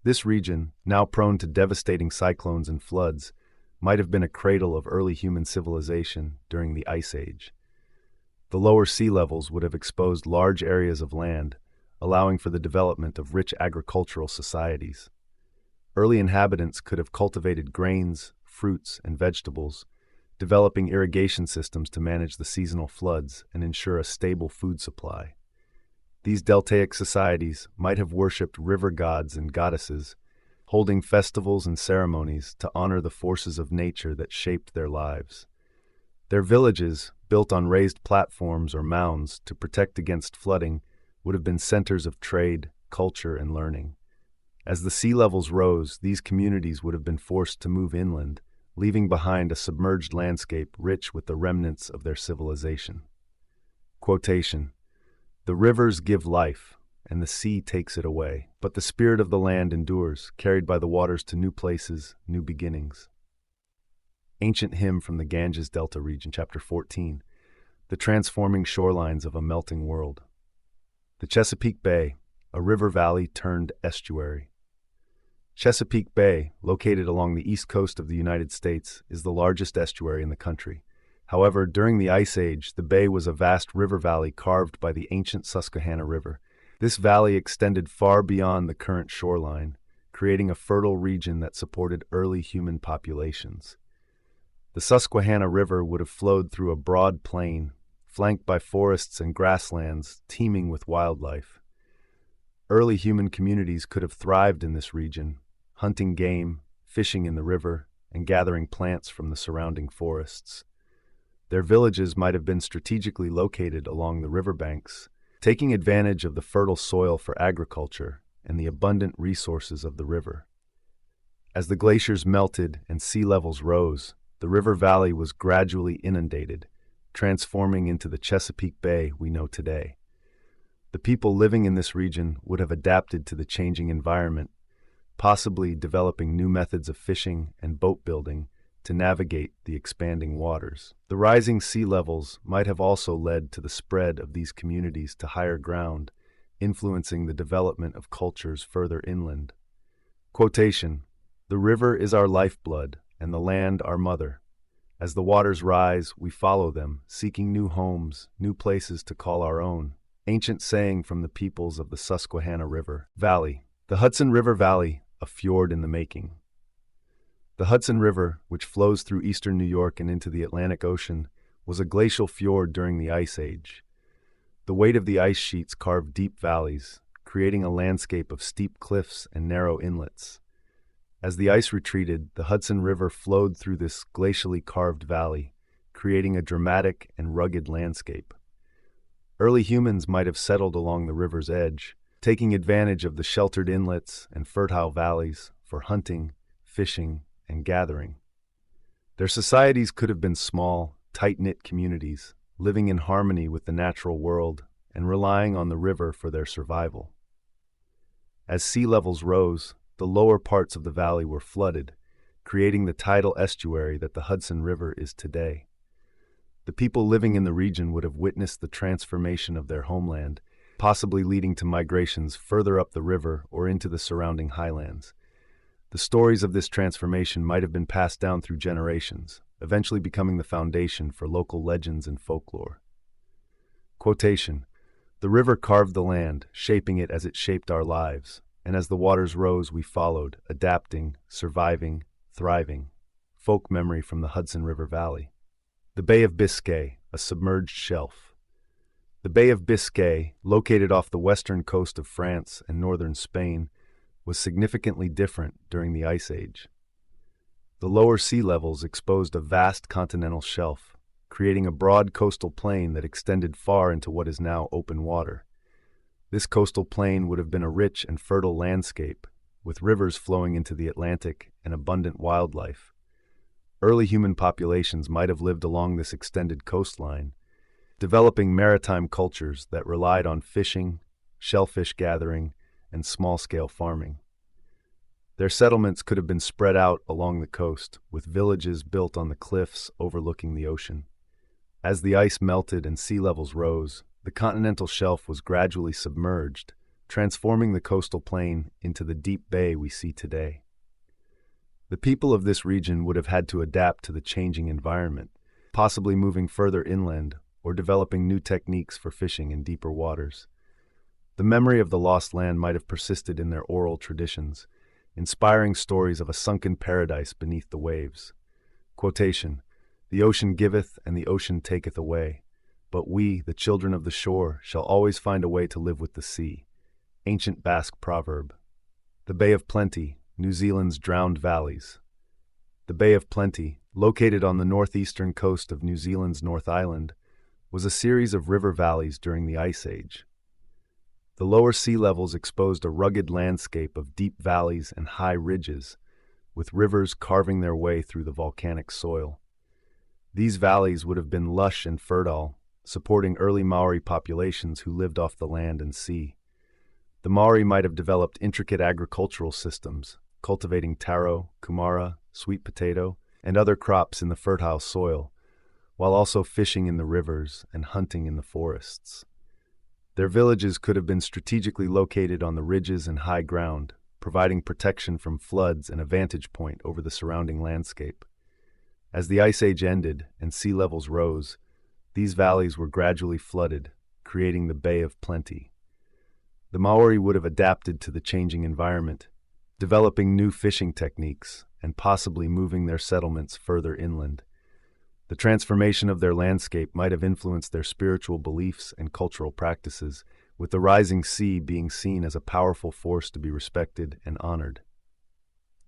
This region, now prone to devastating cyclones and floods, might have been a cradle of early human civilization during the Ice Age. The lower sea levels would have exposed large areas of land, allowing for the development of rich agricultural societies. Early inhabitants could have cultivated grains, fruits, and vegetables, developing irrigation systems to manage the seasonal floods and ensure a stable food supply. These deltaic societies might have worshipped river gods and goddesses, holding festivals and ceremonies to honor the forces of nature that shaped their lives. Their villages, built on raised platforms or mounds to protect against flooding, would have been centers of trade, culture, and learning. As the sea levels rose, these communities would have been forced to move inland, leaving behind a submerged landscape rich with the remnants of their civilization. Quotation: "The rivers give life, and the sea takes it away, but the spirit of the land endures, carried by the waters to new places, new beginnings." Ancient hymn from the Ganges Delta region, chapter 14, The Transforming Shorelines of a Melting World. The Chesapeake Bay, a river valley turned estuary. Chesapeake Bay, located along the east coast of the United States, is the largest estuary in the country. However, during the Ice Age, the bay was a vast river valley carved by the ancient Susquehanna River. This valley extended far beyond the current shoreline, creating a fertile region that supported early human populations. The Susquehanna River would have flowed through a broad plain, flanked by forests and grasslands teeming with wildlife. Early human communities could have thrived in this region, hunting game, fishing in the river, and gathering plants from the surrounding forests. Their villages might have been strategically located along the riverbanks, taking advantage of the fertile soil for agriculture and the abundant resources of the river. As the glaciers melted and sea levels rose, the river valley was gradually inundated, transforming into the Chesapeake Bay we know today. The people living in this region would have adapted to the changing environment, possibly developing new methods of fishing and boat building to navigate the expanding waters. The rising sea levels might have also led to the spread of these communities to higher ground, influencing the development of cultures further inland. Quotation: "The river is our lifeblood, and the land our mother. As the waters rise, we follow them, seeking new homes, new places to call our own." Ancient saying from the peoples of the Susquehanna River Valley. The Hudson River Valley, a fjord in the making. The Hudson River, which flows through eastern New York and into the Atlantic Ocean, was a glacial fjord during the Ice Age. The weight of the ice sheets carved deep valleys, creating a landscape of steep cliffs and narrow inlets. As the ice retreated, the Hudson River flowed through this glacially carved valley, creating a dramatic and rugged landscape. Early humans might have settled along the river's edge, taking advantage of the sheltered inlets and fertile valleys for hunting, fishing, and gathering. Their societies could have been small, tight-knit communities, living in harmony with the natural world and relying on the river for their survival. As sea levels rose, the lower parts of the valley were flooded, creating the tidal estuary that the Hudson River is today. The people living in the region would have witnessed the transformation of their homeland, possibly leading to migrations further up the river or into the surrounding highlands. The stories of this transformation might have been passed down through generations, eventually becoming the foundation for local legends and folklore. Quotation: "The river carved the land, shaping it as it shaped our lives, and as the waters rose we followed, adapting, surviving, thriving." Folk memory from the Hudson River Valley. The Bay of Biscay, a submerged shelf. The Bay of Biscay, located off the western coast of France and northern Spain, was significantly different during the Ice Age. The lower sea levels exposed a vast continental shelf, creating a broad coastal plain that extended far into what is now open water. This coastal plain would have been a rich and fertile landscape, with rivers flowing into the Atlantic and abundant wildlife. Early human populations might have lived along this extended coastline, developing maritime cultures that relied on fishing, shellfish gathering, and small-scale farming. Their settlements could have been spread out along the coast, with villages built on the cliffs overlooking the ocean. As the ice melted and sea levels rose, the continental shelf was gradually submerged, transforming the coastal plain into the deep bay we see today. The people of this region would have had to adapt to the changing environment, possibly moving further inland or developing new techniques for fishing in deeper waters. The memory of the lost land might have persisted in their oral traditions, inspiring stories of a sunken paradise beneath the waves. Quotation, "The ocean giveth and the ocean taketh away, but we, the children of the shore, shall always find a way to live with the sea." Ancient Basque proverb. The Bay of Plenty, New Zealand's drowned valleys. The Bay of Plenty, located on the northeastern coast of New Zealand's North Island, was a series of river valleys during the Ice Age. The lower sea levels exposed a rugged landscape of deep valleys and high ridges, with rivers carving their way through the volcanic soil. These valleys would have been lush and fertile, supporting early Maori populations who lived off the land and sea. The Maori might have developed intricate agricultural systems, cultivating taro, kumara, sweet potato, and other crops in the fertile soil, while also fishing in the rivers and hunting in the forests. Their villages could have been strategically located on the ridges and high ground, providing protection from floods and a vantage point over the surrounding landscape. As the Ice Age ended and sea levels rose, these valleys were gradually flooded, creating the Bay of Plenty. The Maori would have adapted to the changing environment, developing new fishing techniques and possibly moving their settlements further inland. The transformation of their landscape might have influenced their spiritual beliefs and cultural practices, with the rising sea being seen as a powerful force to be respected and honored.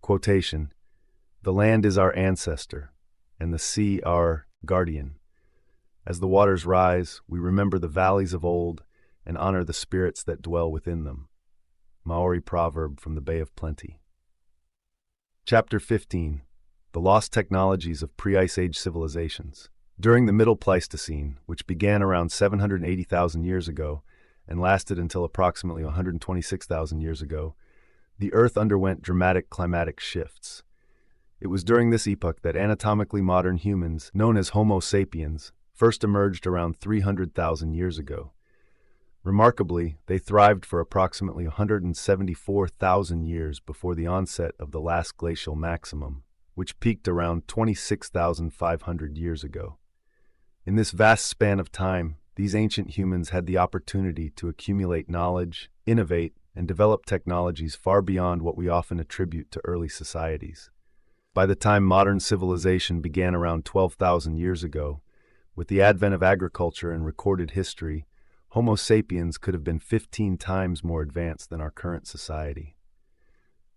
Quotation, "The land is our ancestor, and the sea our guardian. As the waters rise, we remember the valleys of old and honor the spirits that dwell within them." Maori proverb from the Bay of Plenty. Chapter 15. The Lost Technologies of Pre-Ice Age Civilizations. During the Middle Pleistocene, which began around 780,000 years ago and lasted until approximately 126,000 years ago, the Earth underwent dramatic climatic shifts. It was during this epoch that anatomically modern humans, known as Homo sapiens, first emerged around 300,000 years ago. Remarkably, they thrived for approximately 174,000 years before the onset of the Last Glacial Maximum, which peaked around 26,500 years ago. In this vast span of time, these ancient humans had the opportunity to accumulate knowledge, innovate, and develop technologies far beyond what we often attribute to early societies. By the time modern civilization began around 12,000 years ago, with the advent of agriculture and recorded history, Homo sapiens could have been 15 times more advanced than our current society.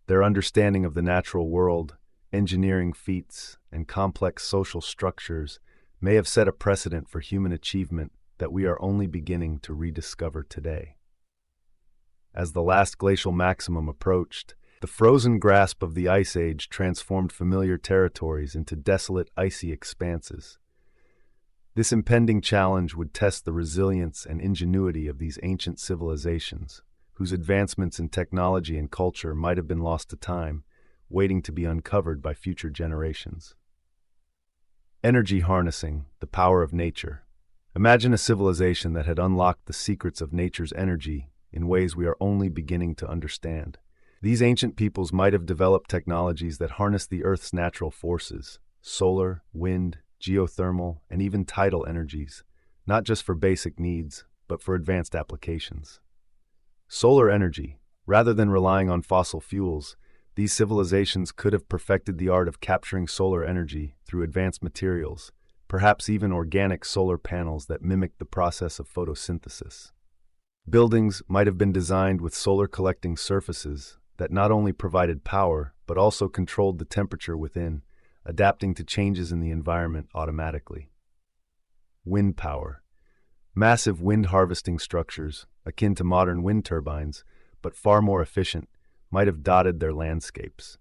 Their understanding of the natural world, engineering feats, and complex social structures may have set a precedent for human achievement that we are only beginning to rediscover today. As the last glacial maximum approached, the frozen grasp of the Ice Age transformed familiar territories into desolate, icy expanses. This impending challenge would test the resilience and ingenuity of these ancient civilizations, whose advancements in technology and culture might have been lost to time, waiting to be uncovered by future generations. Energy harnessing, the power of nature. Imagine a civilization that had unlocked the secrets of nature's energy in ways we are only beginning to understand. These ancient peoples might have developed technologies that harness the Earth's natural forces, solar, wind, geothermal, and even tidal energies, not just for basic needs, but for advanced applications. Solar energy. Rather than relying on fossil fuels, these civilizations could have perfected the art of capturing solar energy through advanced materials, perhaps even organic solar panels that mimic the process of photosynthesis. Buildings might have been designed with solar-collecting surfaces that not only provided power, but also controlled the temperature within, adapting to changes in the environment automatically. Wind power. Massive wind harvesting structures, akin to modern wind turbines, but far more efficient, might have dotted their landscapes.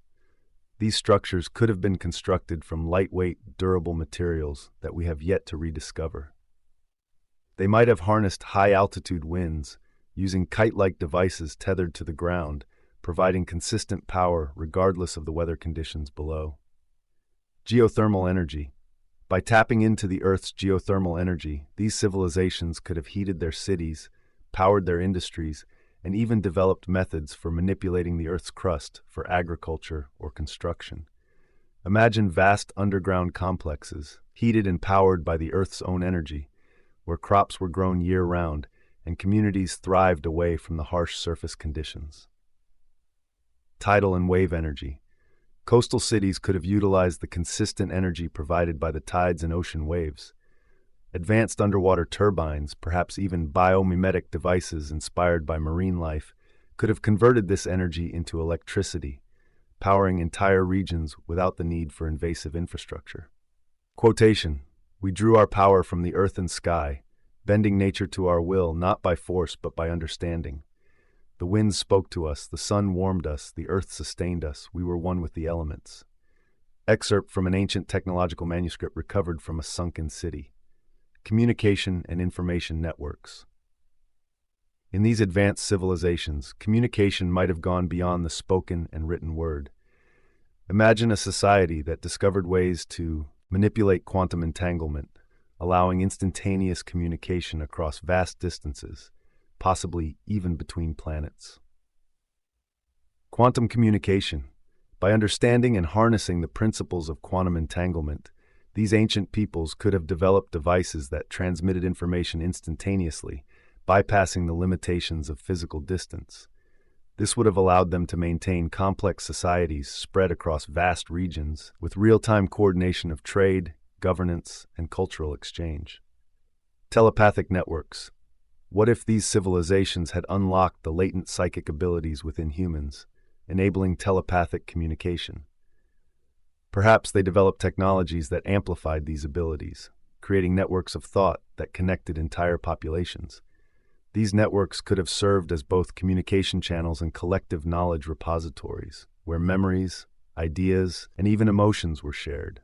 These structures could have been constructed from lightweight, durable materials that we have yet to rediscover. They might have harnessed high-altitude winds, using kite-like devices tethered to the ground, providing consistent power regardless of the weather conditions below. Geothermal energy. By tapping into the Earth's geothermal energy, these civilizations could have heated their cities, powered their industries, and even developed methods for manipulating the Earth's crust for agriculture or construction. Imagine vast underground complexes, heated and powered by the Earth's own energy, where crops were grown year-round and communities thrived away from the harsh surface conditions. Tidal and wave energy. Coastal cities could have utilized the consistent energy provided by the tides and ocean waves. Advanced underwater turbines, perhaps even biomimetic devices inspired by marine life, could have converted this energy into electricity, powering entire regions without the need for invasive infrastructure. Quotation: "We drew our power from the earth and sky, bending nature to our will, not by force but by understanding. The winds spoke to us, the sun warmed us, the earth sustained us, we were one with the elements." Excerpt from an ancient technological manuscript recovered from a sunken city. Communication and information networks. In these advanced civilizations, communication might have gone beyond the spoken and written word. Imagine a society that discovered ways to manipulate quantum entanglement, allowing instantaneous communication across vast distances, possibly even between planets. Quantum communication. By understanding and harnessing the principles of quantum entanglement, these ancient peoples could have developed devices that transmitted information instantaneously, bypassing the limitations of physical distance. This would have allowed them to maintain complex societies spread across vast regions with real-time coordination of trade, governance, and cultural exchange. Telepathic networks. What if these civilizations had unlocked the latent psychic abilities within humans, enabling telepathic communication? Perhaps they developed technologies that amplified these abilities, creating networks of thought that connected entire populations. These networks could have served as both communication channels and collective knowledge repositories, where memories, ideas, and even emotions were shared.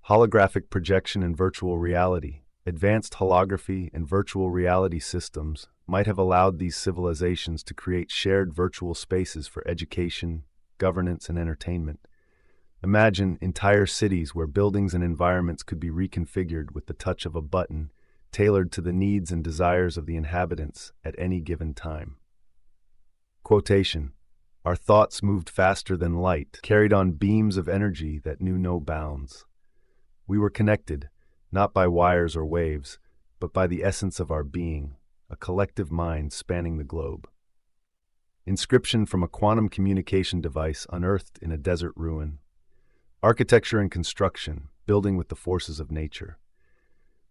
Holographic projection and virtual reality. Advanced holography and virtual reality systems might have allowed these civilizations to create shared virtual spaces for education, governance, and entertainment. Imagine entire cities where buildings and environments could be reconfigured with the touch of a button, tailored to the needs and desires of the inhabitants at any given time. Quotation: "Our thoughts moved faster than light, carried on beams of energy that knew no bounds. We were connected, not by wires or waves, but by the essence of our being, a collective mind spanning the globe." Inscription from a quantum communication device unearthed in a desert ruin. Architecture and construction, building with the forces of nature.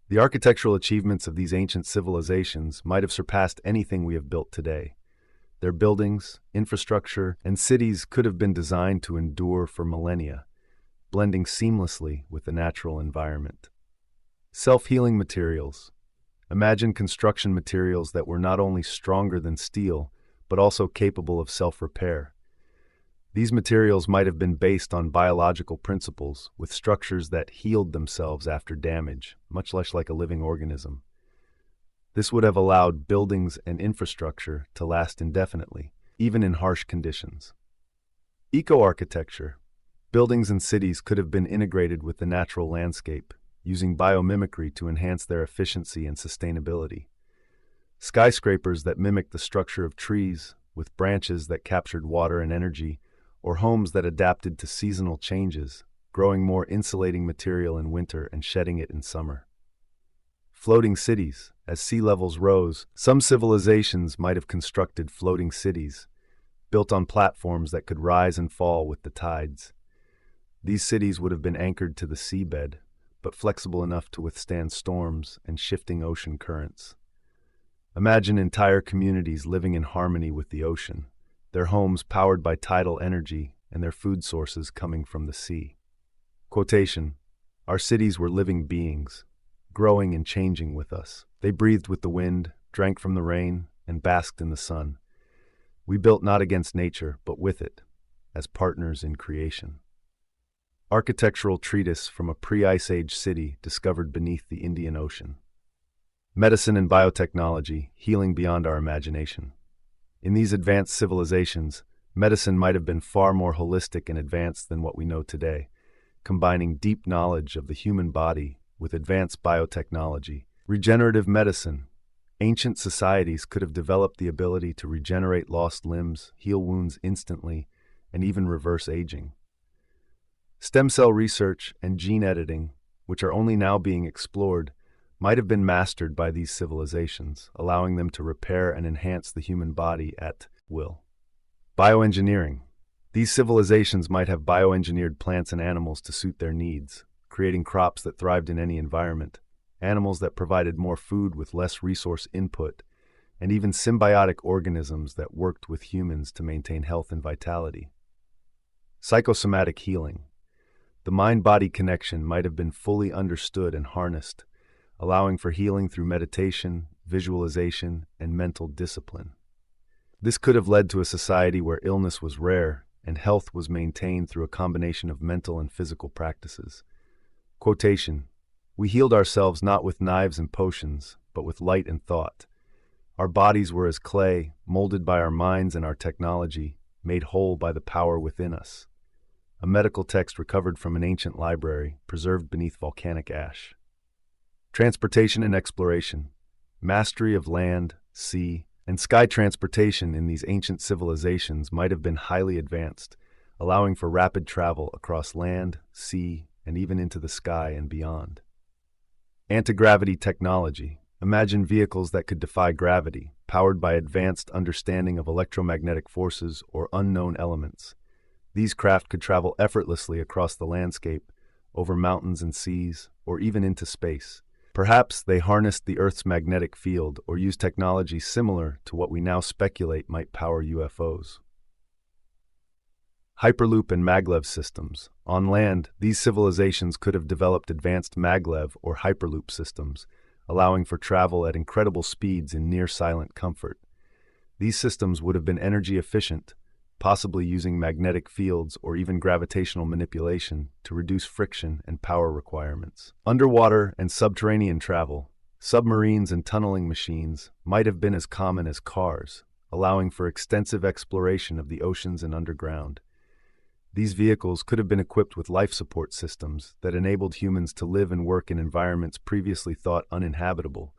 The architectural achievements of these ancient civilizations might have surpassed anything we have built today. Their buildings, infrastructure, and cities could have been designed to endure for millennia, blending seamlessly with the natural environment. Self-healing materials. Imagine construction materials that were not only stronger than steel, but also capable of self-repair. These materials might have been based on biological principles, with structures that healed themselves after damage, much less like a living organism. This would have allowed buildings and infrastructure to last indefinitely, even in harsh conditions. Eco-architecture. Buildings and cities could have been integrated with the natural landscape, using biomimicry to enhance their efficiency and sustainability. Skyscrapers that mimic the structure of trees, with branches that captured water and energy, or homes that adapted to seasonal changes, growing more insulating material in winter and shedding it in summer. Floating cities. As sea levels rose, some civilizations might have constructed floating cities, built on platforms that could rise and fall with the tides. These cities would have been anchored to the seabed, but flexible enough to withstand storms and shifting ocean currents. Imagine entire communities living in harmony with the ocean, their homes powered by tidal energy and their food sources coming from the sea. Quotation: "Our cities were living beings. growing and changing with us. They breathed with the wind, drank from the rain, and basked in the sun. We built not against nature, but with it, as partners in creation. Architectural treatise from a pre-Ice Age city discovered beneath the Indian Ocean. Medicine and biotechnology, healing beyond our imagination. In these advanced civilizations, medicine might have been far more holistic and advanced than what we know today, combining deep knowledge of the human body with advanced biotechnology. Regenerative medicine. Ancient societies could have developed the ability to regenerate lost limbs, heal wounds instantly, and even reverse aging. Stem cell research and gene editing, which are only now being explored, might have been mastered by these civilizations, allowing them to repair and enhance the human body at will. Bioengineering. These civilizations might have bioengineered plants and animals to suit their needs, creating crops that thrived in any environment, animals that provided more food with less resource input, and even symbiotic organisms that worked with humans to maintain health and vitality. Psychosomatic healing. The mind-body connection might have been fully understood and harnessed, allowing for healing through meditation, visualization, and mental discipline. This could have led to a society where illness was rare and health was maintained through a combination of mental and physical practices. Quotation: "We healed ourselves not with knives and potions, but with light and thought. Our bodies were as clay, molded by our minds and our technology, made whole by the power within us." A medical text recovered from an ancient library, preserved beneath volcanic ash. Transportation and exploration. Mastery of land, sea, and sky transportation in these ancient civilizations might have been highly advanced, allowing for rapid travel across land, sea, and even into the sky and beyond. Anti-gravity technology. Imagine vehicles that could defy gravity, powered by advanced understanding of electromagnetic forces or unknown elements. These craft could travel effortlessly across the landscape, over mountains and seas, or even into space. Perhaps they harnessed the Earth's magnetic field or used technology similar to what we now speculate might power UFOs. Hyperloop and maglev systems. On land, these civilizations could have developed advanced maglev or hyperloop systems, allowing for travel at incredible speeds in near-silent comfort. These systems would have been energy efficient, possibly using magnetic fields or even gravitational manipulation to reduce friction and power requirements. Underwater and subterranean travel. Submarines and tunneling machines might have been as common as cars, allowing for extensive exploration of the oceans and underground. These vehicles could have been equipped with life support systems that enabled humans to live and work in environments previously thought uninhabitable,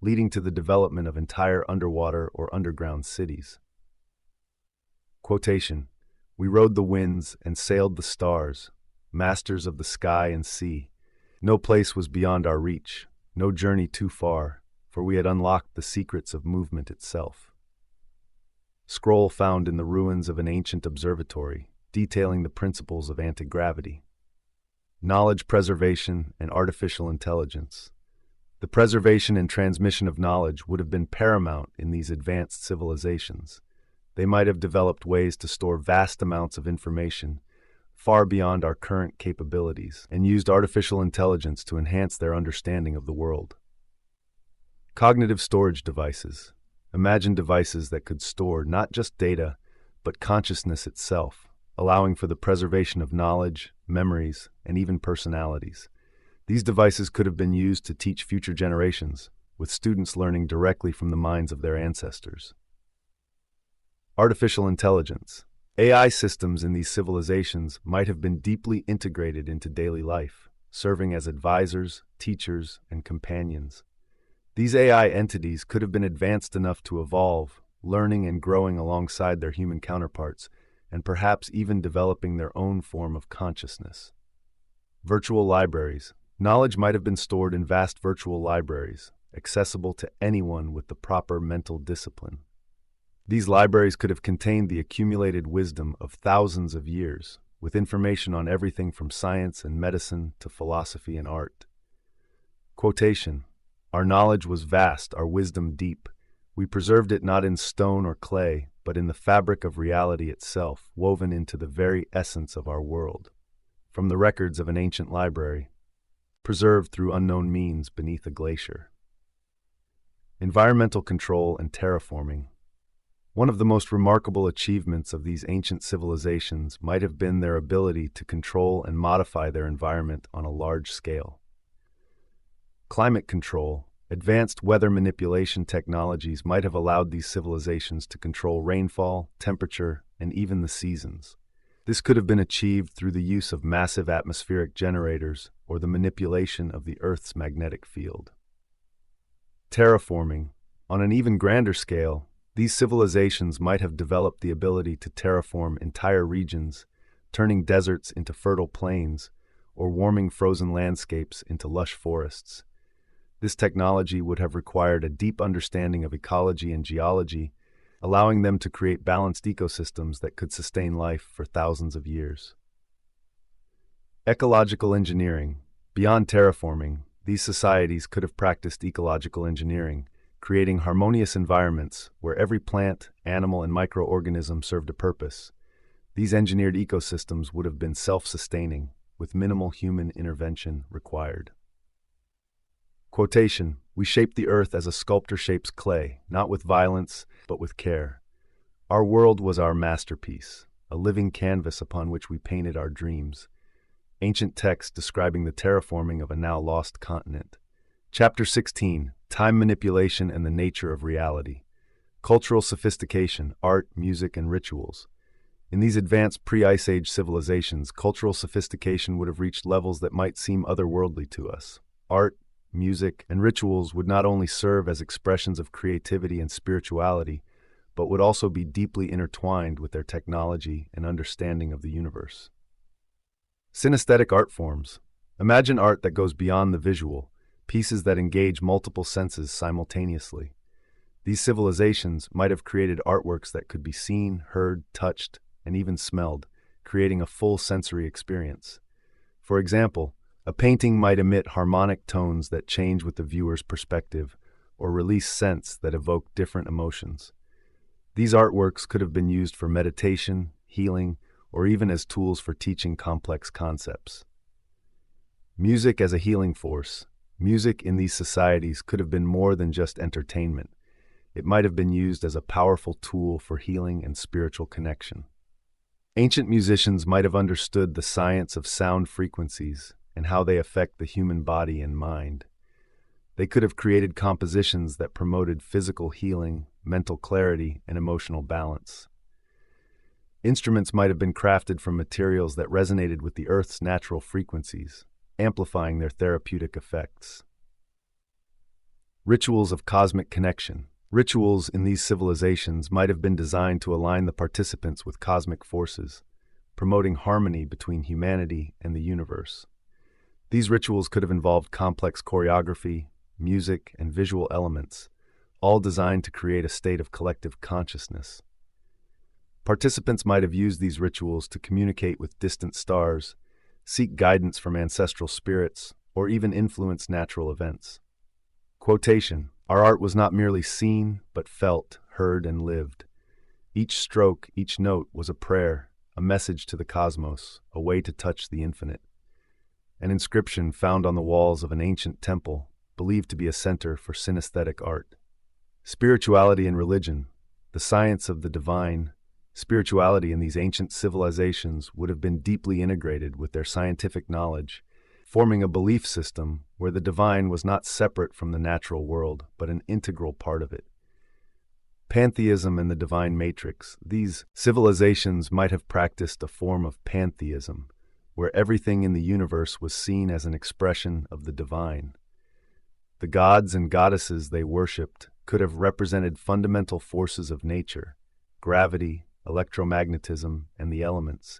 leading to the development of entire underwater or underground cities. Quotation: "We rode the winds and sailed the stars, masters of the sky and sea. No place was beyond our reach, no journey too far, for we had unlocked the secrets of movement itself." Scroll found in the ruins of an ancient observatory, detailing the principles of anti-gravity. Knowledge preservation and artificial intelligence. The preservation and transmission of knowledge would have been paramount in these advanced civilizations. They might have developed ways to store vast amounts of information, far beyond our current capabilities, and used artificial intelligence to enhance their understanding of the world. Cognitive storage devices. Imagine devices that could store not just data, but consciousness itself, allowing for the preservation of knowledge, memories, and even personalities. These devices could have been used to teach future generations, with students learning directly from the minds of their ancestors. Artificial intelligence. AI systems in these civilizations might have been deeply integrated into daily life, serving as advisors, teachers, and companions. These AI entities could have been advanced enough to evolve, learning and growing alongside their human counterparts, and perhaps even developing their own form of consciousness. Virtual libraries. Knowledge might have been stored in vast virtual libraries, accessible to anyone with the proper mental discipline. These libraries could have contained the accumulated wisdom of thousands of years, with information on everything from science and medicine to philosophy and art. Quotation: "Our knowledge was vast, our wisdom deep. We preserved it not in stone or clay, but in the fabric of reality itself, woven into the very essence of our world." From the records of an ancient library. preserved through unknown means beneath a glacier. Environmental control and terraforming. One of the most remarkable achievements of these ancient civilizations might have been their ability to control and modify their environment on a large scale. Climate control. Advanced weather manipulation technologies might have allowed these civilizations to control rainfall, temperature, and even the seasons. This could have been achieved through the use of massive atmospheric generators or the manipulation of the Earth's magnetic field. Terraforming. On an even grander scale, these civilizations might have developed the ability to terraform entire regions, turning deserts into fertile plains or warming frozen landscapes into lush forests. This technology would have required a deep understanding of ecology and geology, allowing them to create balanced ecosystems that could sustain life for thousands of years. Ecological engineering. Beyond terraforming, these societies could have practiced ecological engineering, creating harmonious environments where every plant, animal, and microorganism served a purpose. These engineered ecosystems would have been self-sustaining, with minimal human intervention required. Quotation, "We shape the earth as a sculptor shapes clay, not with violence, but with care. Our world was our masterpiece, a living canvas upon which we painted our dreams." Ancient text describing the terraforming of a now lost continent. Chapter 16, Time Manipulation and the Nature of Reality. Cultural sophistication, art, music, and rituals. In these advanced pre-Ice Age civilizations, cultural sophistication would have reached levels that might seem otherworldly to us. Art, music, and rituals would not only serve as expressions of creativity and spirituality, but would also be deeply intertwined with their technology and understanding of the universe. Synesthetic art forms. Imagine art that goes beyond the visual, pieces that engage multiple senses simultaneously. These civilizations might have created artworks that could be seen, heard, touched, and even smelled, creating a full sensory experience. For example, a painting might emit harmonic tones that change with the viewer's perspective, or release scents that evoke different emotions. These artworks could have been used for meditation, healing, or even as tools for teaching complex concepts. Music as a healing force. Music in these societies could have been more than just entertainment. It might have been used as a powerful tool for healing and spiritual connection. Ancient musicians might have understood the science of sound frequencies and how they affect the human body and mind. They could have created compositions that promoted physical healing, mental clarity, and emotional balance. Instruments might have been crafted from materials that resonated with the Earth's natural frequencies, amplifying their therapeutic effects. Rituals of cosmic connection. Rituals in these civilizations might have been designed to align the participants with cosmic forces, promoting harmony between humanity and the universe. These rituals could have involved complex choreography, music, and visual elements, all designed to create a state of collective consciousness. Participants might have used these rituals to communicate with distant stars, seek guidance from ancestral spirits, or even influence natural events. Quotation, "Our art was not merely seen, but felt, heard, and lived. Each stroke, each note was a prayer, a message to the cosmos, a way to touch the infinite." An inscription found on the walls of an ancient temple, believed to be a center for synesthetic art. Spirituality and religion, the science of the divine. Spirituality in these ancient civilizations would have been deeply integrated with their scientific knowledge, forming a belief system where the divine was not separate from the natural world, but an integral part of it. Pantheism and the divine matrix. These civilizations might have practiced a form of pantheism, where everything in the universe was seen as an expression of the divine. The gods and goddesses they worshipped could have represented fundamental forces of nature, gravity, electromagnetism, and the elements.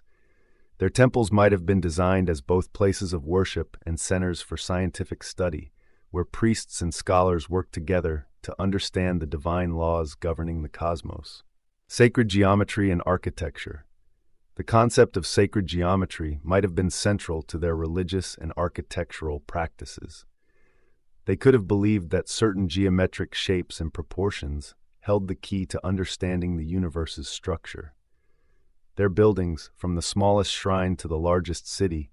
Their temples might have been designed as both places of worship and centers for scientific study, where priests and scholars worked together to understand the divine laws governing the cosmos. Sacred geometry and architecture. The concept of sacred geometry might have been central to their religious and architectural practices. They could have believed that certain geometric shapes and proportions held the key to understanding the universe's structure. Their buildings, from the smallest shrine to the largest city,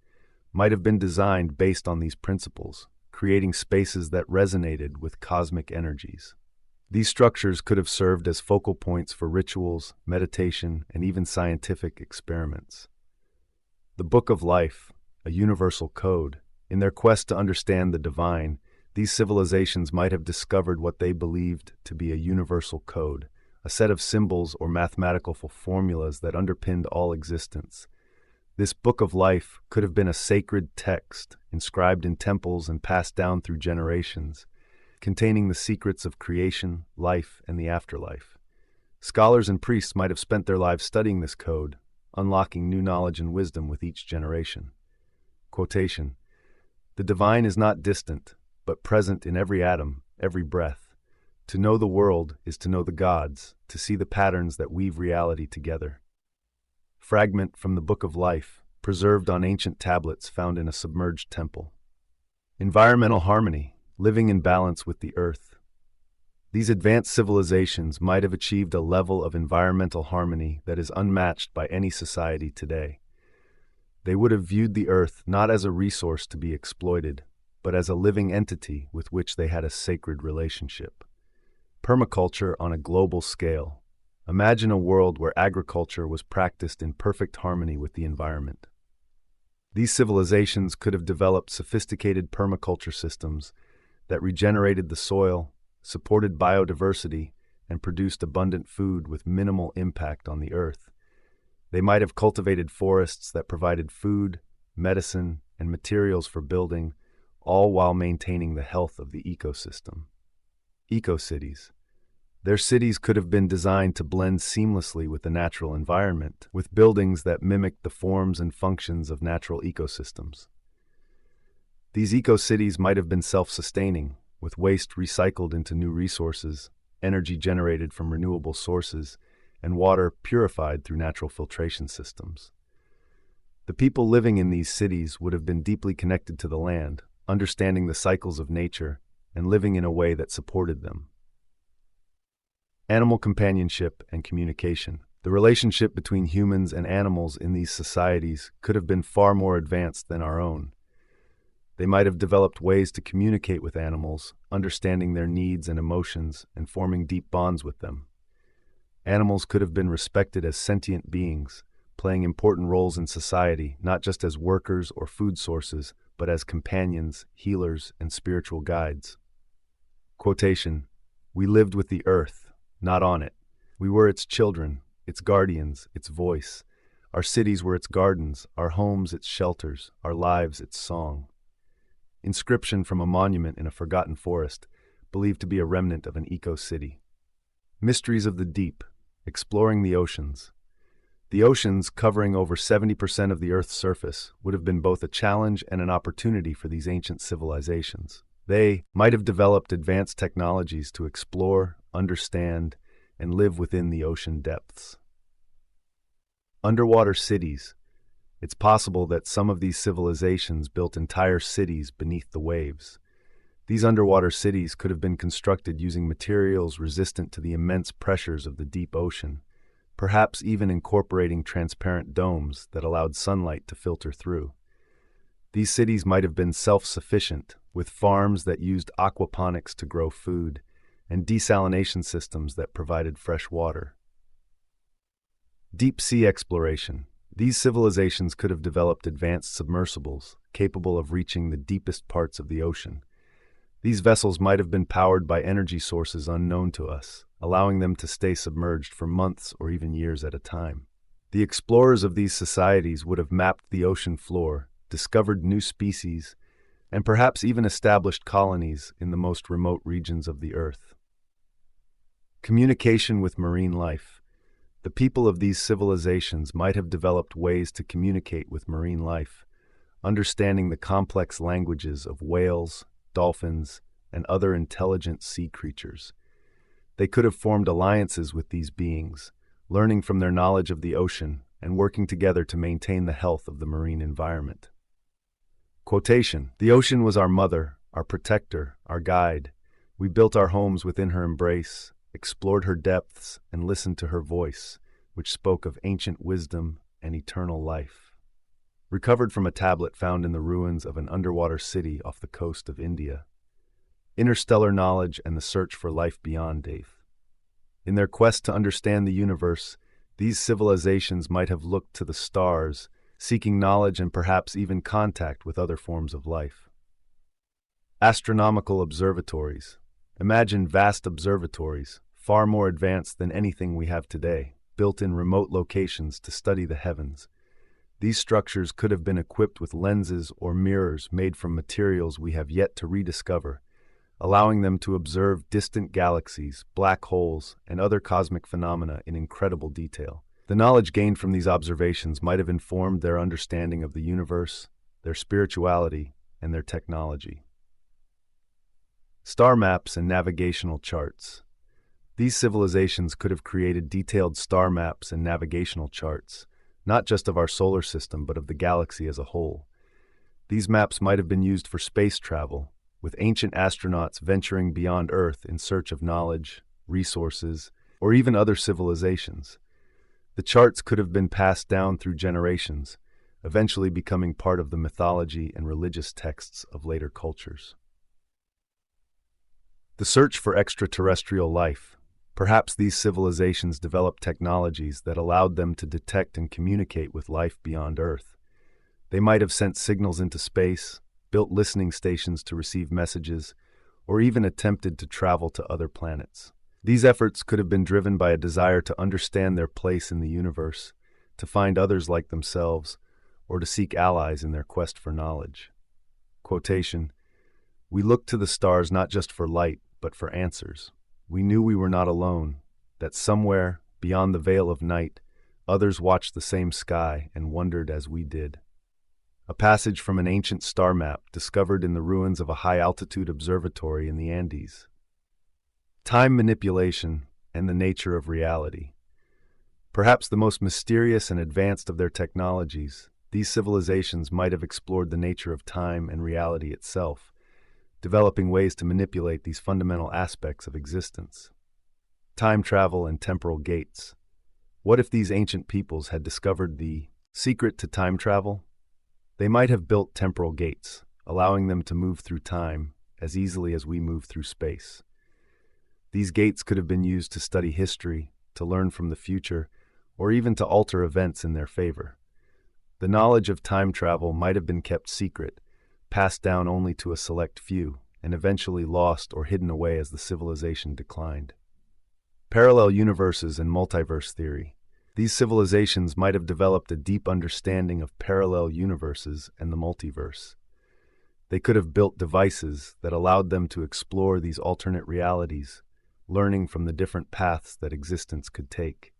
might have been designed based on these principles, creating spaces that resonated with cosmic energies. These structures could have served as focal points for rituals, meditation, and even scientific experiments. The Book of Life, a universal code, in their quest to understand the divine, these civilizations might have discovered what they believed to be a universal code, a set of symbols or mathematical formulas that underpinned all existence. This Book of Life could have been a sacred text inscribed in temples and passed down through generations, containing the secrets of creation, life, and the afterlife. Scholars and priests might have spent their lives studying this code, unlocking new knowledge and wisdom with each generation. Quotation: "The divine is not distant, but present in every atom, every breath. To know the world is to know the gods, to see the patterns that weave reality together." Fragment from the Book of Life, preserved on ancient tablets found in a submerged temple. Environmental harmony, living in balance with the earth. These advanced civilizations might have achieved a level of environmental harmony that is unmatched by any society today. They would have viewed the earth not as a resource to be exploited, but as a living entity with which they had a sacred relationship. Permaculture on a global scale. Imagine a world where agriculture was practiced in perfect harmony with the environment. These civilizations could have developed sophisticated permaculture systems that regenerated the soil, supported biodiversity, and produced abundant food with minimal impact on the earth. They might have cultivated forests that provided food, medicine, and materials for building, all while maintaining the health of the ecosystem. Eco-cities. Their cities could have been designed to blend seamlessly with the natural environment, with buildings that mimicked the forms and functions of natural ecosystems. These eco-cities might have been self-sustaining, with waste recycled into new resources, energy generated from renewable sources, and water purified through natural filtration systems. The people living in these cities would have been deeply connected to the land, understanding the cycles of nature, and living in a way that supported them. Animal companionship and communication. The relationship between humans and animals in these societies could have been far more advanced than our own. They might have developed ways to communicate with animals, understanding their needs and emotions, and forming deep bonds with them. Animals could have been respected as sentient beings, playing important roles in society, not just as workers or food sources, but as companions, healers, and spiritual guides. Quotation: "We lived with the earth, not on it. We were its children, its guardians, its voice. Our cities were its gardens, our homes its shelters, our lives its song." Inscription from a monument in a forgotten forest, believed to be a remnant of an eco-city. Mysteries of the deep, exploring the oceans. The oceans, covering over 70% of the Earth's surface, would have been both a challenge and an opportunity for these ancient civilizations. They might have developed advanced technologies to explore, understand, and live within the ocean depths. Underwater cities. It's possible that some of these civilizations built entire cities beneath the waves. These underwater cities could have been constructed using materials resistant to the immense pressures of the deep ocean, perhaps even incorporating transparent domes that allowed sunlight to filter through. These cities might have been self-sufficient, with farms that used aquaponics to grow food, and desalination systems that provided fresh water. Deep sea exploration. These civilizations could have developed advanced submersibles, capable of reaching the deepest parts of the ocean. These vessels might have been powered by energy sources unknown to us, allowing them to stay submerged for months or even years at a time. The explorers of these societies would have mapped the ocean floor, discovered new species, and perhaps even established colonies in the most remote regions of the Earth. Communication with marine life. The people of these civilizations might have developed ways to communicate with marine life, understanding the complex languages of whales, dolphins, and other intelligent sea creatures. They could have formed alliances with these beings, learning from their knowledge of the ocean and working together to maintain the health of the marine environment. Quotation: "The ocean was our mother, our protector, our guide. We built our homes within her embrace, explored her depths, and listened to her voice, which spoke of ancient wisdom and eternal life." recovered from a tablet found in the ruins of an underwater city off the coast of India. Interstellar knowledge and the search for life beyond Dave. In their quest to understand the universe, these civilizations might have looked to the stars, seeking knowledge and perhaps even contact with other forms of life. Astronomical observatories. Imagine vast observatories, far more advanced than anything we have today, built in remote locations to study the heavens. These structures could have been equipped with lenses or mirrors made from materials we have yet to rediscover, allowing them to observe distant galaxies, black holes, and other cosmic phenomena in incredible detail. The knowledge gained from these observations might have informed their understanding of the universe, their spirituality, and their technology. Star maps and navigational charts. These civilizations could have created detailed star maps and navigational charts, not just of our solar system but of the galaxy as a whole. These maps might have been used for space travel, with ancient astronauts venturing beyond Earth in search of knowledge, resources, or even other civilizations. The charts could have been passed down through generations, eventually becoming part of the mythology and religious texts of later cultures. The search for extraterrestrial life. Perhaps these civilizations developed technologies that allowed them to detect and communicate with life beyond Earth. They might have sent signals into space, built listening stations to receive messages, or even attempted to travel to other planets. These efforts could have been driven by a desire to understand their place in the universe, to find others like themselves, or to seek allies in their quest for knowledge. Quotation, "We looked to the stars not just for light, but for answers. We knew we were not alone, that somewhere, beyond the veil of night, others watched the same sky and wondered as we did." A passage from an ancient star map discovered in the ruins of a high-altitude observatory in the Andes. Time manipulation and the nature of reality. Perhaps the most mysterious and advanced of their technologies, these civilizations might have explored the nature of time and reality itself, developing ways to manipulate these fundamental aspects of existence. Time travel and temporal gates. What if these ancient peoples had discovered the secret to time travel? They might have built temporal gates, allowing them to move through time as easily as we move through space. These gates could have been used to study history, to learn from the future, or even to alter events in their favor. The knowledge of time travel might have been kept secret, passed down only to a select few, and eventually lost or hidden away as the civilization declined. Parallel universes and multiverse theory. These civilizations might have developed a deep understanding of parallel universes and the multiverse. They could have built devices that allowed them to explore these alternate realities, learning from the different paths that existence could take.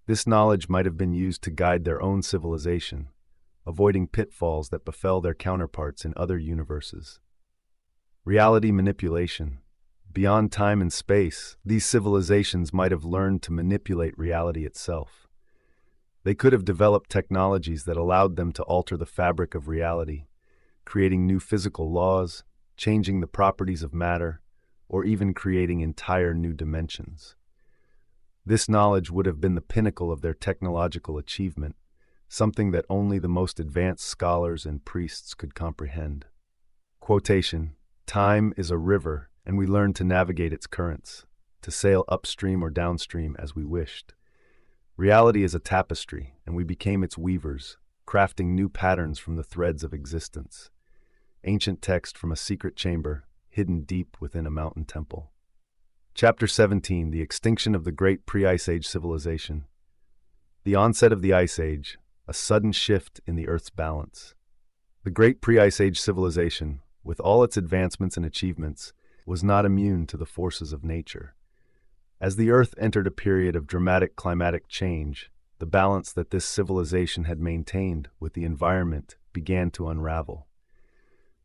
This knowledge might have been used to guide their own civilization, avoiding pitfalls that befell their counterparts in other universes. Reality manipulation. Beyond time and space, these civilizations might have learned to manipulate reality itself. They could have developed technologies that allowed them to alter the fabric of reality, creating new physical laws, changing the properties of matter, or even creating entire new dimensions. This knowledge would have been the pinnacle of their technological achievement, something that only the most advanced scholars and priests could comprehend. Quotation, "Time is a river, and we learned to navigate its currents, to sail upstream or downstream as we wished. Reality is a tapestry, and we became its weavers, crafting new patterns from the threads of existence." Ancient text from a secret chamber, hidden deep within a mountain temple. Chapter 17, The Extinction of the Great Pre-Ice Age Civilization. The onset of the Ice Age, a sudden shift in the Earth's balance. The Great Pre-Ice Age Civilization, with all its advancements and achievements, was not immune to the forces of nature. As the Earth entered a period of dramatic climatic change, the balance that this civilization had maintained with the environment began to unravel.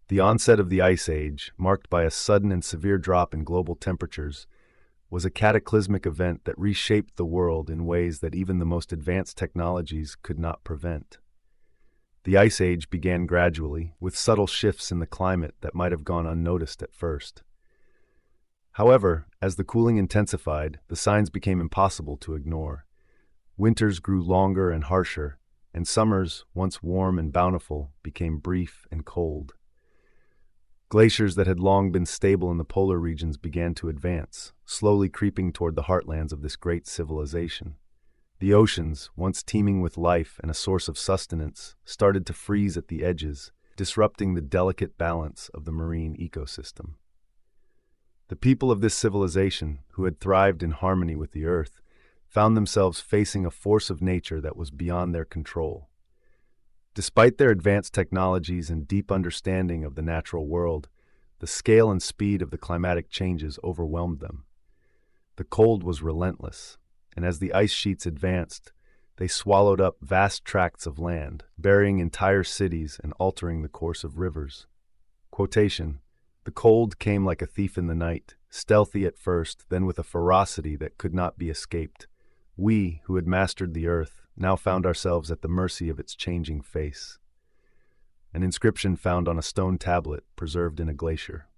The onset of the Ice Age, marked by a sudden and severe drop in global temperatures, was a cataclysmic event that reshaped the world in ways that even the most advanced technologies could not prevent. The Ice Age began gradually, with subtle shifts in the climate that might have gone unnoticed at first. However, as the cooling intensified, the signs became impossible to ignore. Winters grew longer and harsher, and summers, once warm and bountiful, became brief and cold. Glaciers that had long been stable in the polar regions began to advance, slowly creeping toward the heartlands of this great civilization. The oceans, once teeming with life and a source of sustenance, started to freeze at the edges, disrupting the delicate balance of the marine ecosystem. The people of this civilization, who had thrived in harmony with the earth, found themselves facing a force of nature that was beyond their control. Despite their advanced technologies and deep understanding of the natural world, the scale and speed of the climatic changes overwhelmed them. The cold was relentless, and as the ice sheets advanced, they swallowed up vast tracts of land, burying entire cities and altering the course of rivers. Quotation, "The cold came like a thief in the night, stealthy at first, then with a ferocity that could not be escaped. We, who had mastered the earth, now found ourselves at the mercy of its changing face." An inscription found on a stone tablet preserved in a glacier.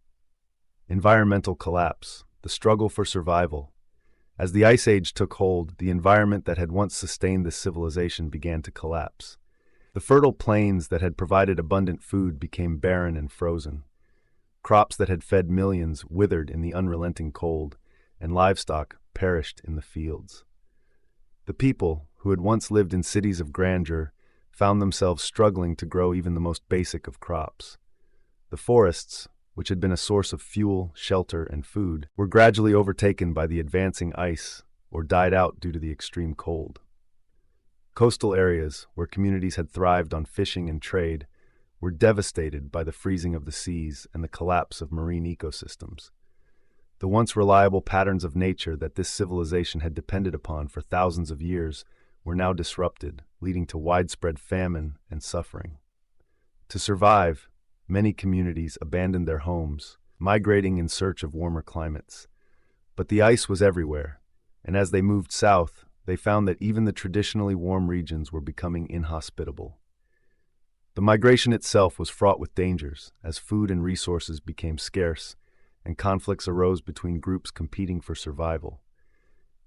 Environmental collapse, the struggle for survival. As the Ice Age took hold, the environment that had once sustained this civilization began to collapse. The fertile plains that had provided abundant food became barren and frozen. Crops that had fed millions withered in the unrelenting cold, and livestock perished in the fields. The people, who had once lived in cities of grandeur, found themselves struggling to grow even the most basic of crops. The forests, which had been a source of fuel, shelter, and food, were gradually overtaken by the advancing ice or died out due to the extreme cold. Coastal areas, where communities had thrived on fishing and trade, were devastated by the freezing of the seas and the collapse of marine ecosystems. The once reliable patterns of nature that this civilization had depended upon for thousands of years were now disrupted, leading to widespread famine and suffering. To survive, many communities abandoned their homes, migrating in search of warmer climates. But the ice was everywhere, and as they moved south, they found that even the traditionally warm regions were becoming inhospitable. The migration itself was fraught with dangers, as food and resources became scarce, and conflicts arose between groups competing for survival.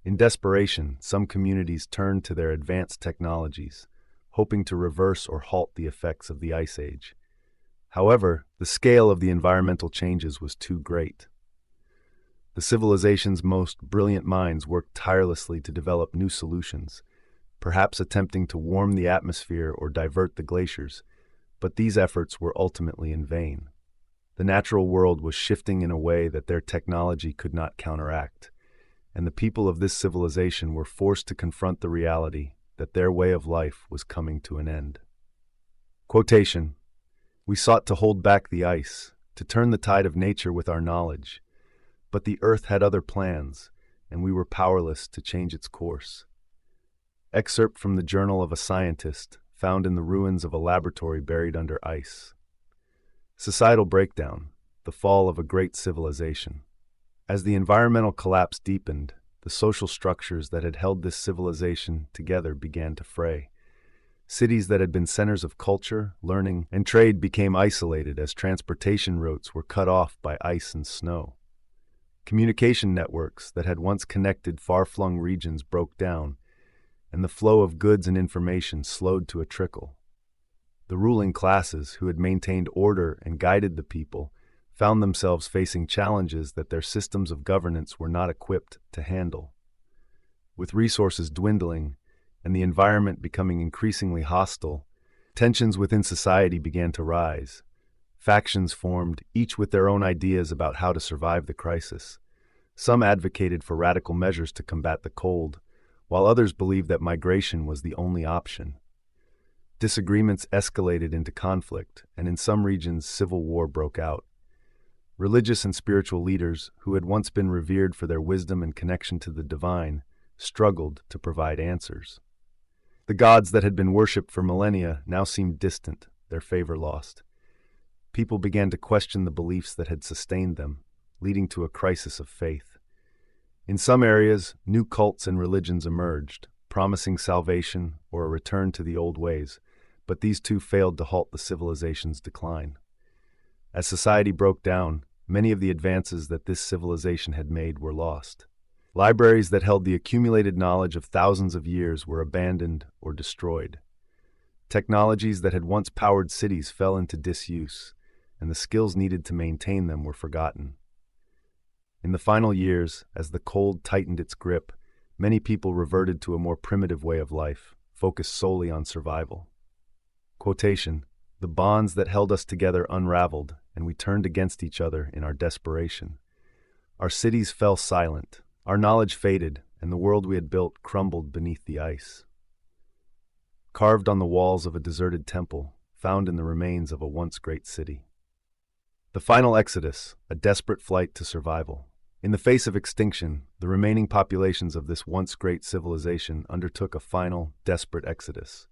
In desperation, some communities turned to their advanced technologies, hoping to reverse or halt the effects of the Ice Age. However, the scale of the environmental changes was too great. The civilization's most brilliant minds worked tirelessly to develop new solutions, perhaps attempting to warm the atmosphere or divert the glaciers, but these efforts were ultimately in vain. The natural world was shifting in a way that their technology could not counteract, and the people of this civilization were forced to confront the reality that their way of life was coming to an end. Quotation, "We sought to hold back the ice, to turn the tide of nature with our knowledge, but the earth had other plans, and we were powerless to change its course." Excerpt from the Journal of a Scientist, found in the ruins of a laboratory buried under ice. Societal breakdown, the fall of a great civilization. As the environmental collapse deepened, the social structures that had held this civilization together began to fray. Cities that had been centers of culture, learning, and trade became isolated as transportation routes were cut off by ice and snow. Communication networks that had once connected far-flung regions broke down, and the flow of goods and information slowed to a trickle. The ruling classes, who had maintained order and guided the people, found themselves facing challenges that their systems of governance were not equipped to handle. With resources dwindling and the environment becoming increasingly hostile, tensions within society began to rise. Factions formed, each with their own ideas about how to survive the crisis. Some advocated for radical measures to combat the cold, while others believed that migration was the only option. Disagreements escalated into conflict, and in some regions civil war broke out. Religious and spiritual leaders, who had once been revered for their wisdom and connection to the divine, struggled to provide answers. The gods that had been worshipped for millennia now seemed distant, their favor lost. People began to question the beliefs that had sustained them, leading to a crisis of faith. In some areas, new cults and religions emerged, promising salvation or a return to the old ways, but these too failed to halt the civilization's decline. As society broke down, many of the advances that this civilization had made were lost. Libraries that held the accumulated knowledge of thousands of years were abandoned or destroyed. Technologies that had once powered cities fell into disuse, and the skills needed to maintain them were forgotten. In the final years, as the cold tightened its grip, many people reverted to a more primitive way of life, focused solely on survival. Quotation, "The bonds that held us together unraveled, and we turned against each other in our desperation. Our cities fell silent, our knowledge faded, and the world we had built crumbled beneath the ice." Carved on the walls of a deserted temple, found in the remains of a once great city. The final exodus, a desperate flight to survival. In the face of extinction, the remaining populations of this once great civilization undertook a final, desperate exodus.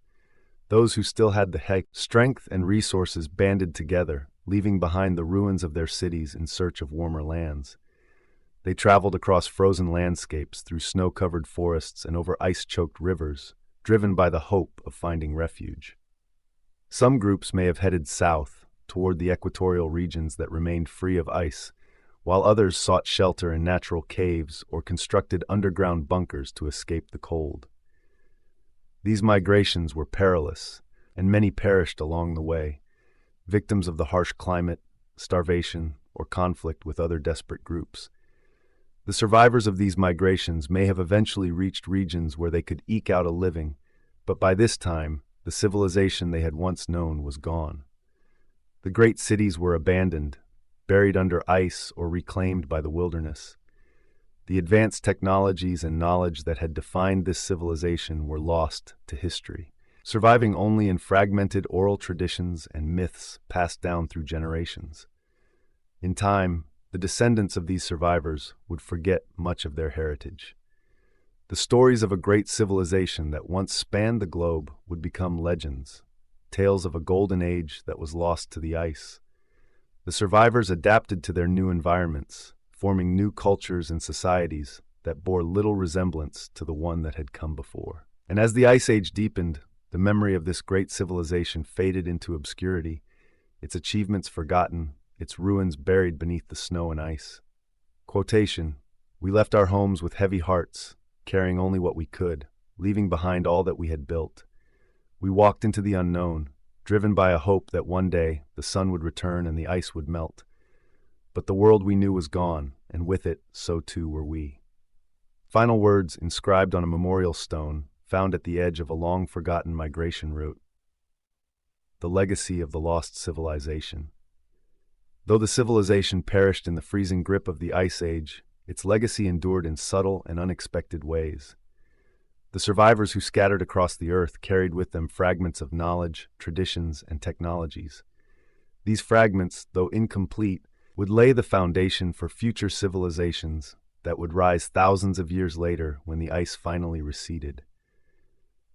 Those who still had the strength and resources banded together, leaving behind the ruins of their cities in search of warmer lands. They traveled across frozen landscapes, through snow-covered forests, and over ice-choked rivers, driven by the hope of finding refuge. Some groups may have headed south, toward the equatorial regions that remained free of ice, while others sought shelter in natural caves or constructed underground bunkers to escape the cold. These migrations were perilous, and many perished along the way, victims of the harsh climate, starvation, or conflict with other desperate groups. The survivors of these migrations may have eventually reached regions where they could eke out a living, but by this time, the civilization they had once known was gone. The great cities were abandoned, buried under ice or reclaimed by the wilderness. The advanced technologies and knowledge that had defined this civilization were lost to history, surviving only in fragmented oral traditions and myths passed down through generations. In time, the descendants of these survivors would forget much of their heritage. The stories of a great civilization that once spanned the globe would become legends, tales of a golden age that was lost to the ice. The survivors adapted to their new environments, forming new cultures and societies that bore little resemblance to the one that had come before. And as the Ice Age deepened, the memory of this great civilization faded into obscurity, its achievements forgotten, its ruins buried beneath the snow and ice. Quotation, "We left our homes with heavy hearts, carrying only what we could, leaving behind all that we had built. We walked into the unknown, driven by a hope that one day the sun would return and the ice would melt. But the world we knew was gone, and with it, so too were we." Final words inscribed on a memorial stone found at the edge of a long-forgotten migration route. The legacy of the lost civilization. Though the civilization perished in the freezing grip of the Ice Age, its legacy endured in subtle and unexpected ways. The survivors who scattered across the earth carried with them fragments of knowledge, traditions, and technologies. These fragments, though incomplete, would lay the foundation for future civilizations that would rise thousands of years later when the ice finally receded.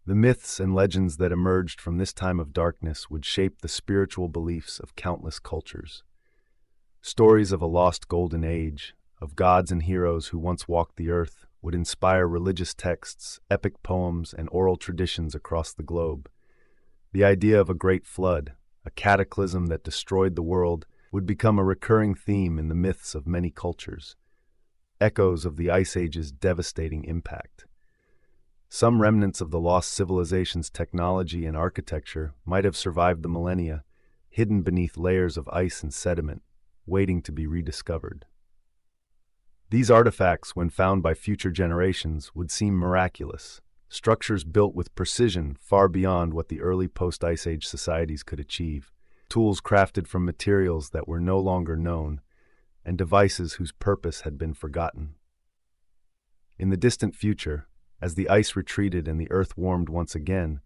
The myths and legends that emerged from this time of darkness would shape the spiritual beliefs of countless cultures. Stories of a lost golden age, of gods and heroes who once walked the earth, would inspire religious texts, epic poems, and oral traditions across the globe. The idea of a great flood, a cataclysm that destroyed the world, would become a recurring theme in the myths of many cultures, echoes of the Ice Age's devastating impact. Some remnants of the lost civilization's technology and architecture might have survived the millennia, hidden beneath layers of ice and sediment, waiting to be rediscovered. These artifacts, when found by future generations, would seem miraculous, structures built with precision far beyond what the early post-Ice Age societies could achieve, tools crafted from materials that were no longer known, and devices whose purpose had been forgotten. In the distant future, as the ice retreated and the earth warmed once again,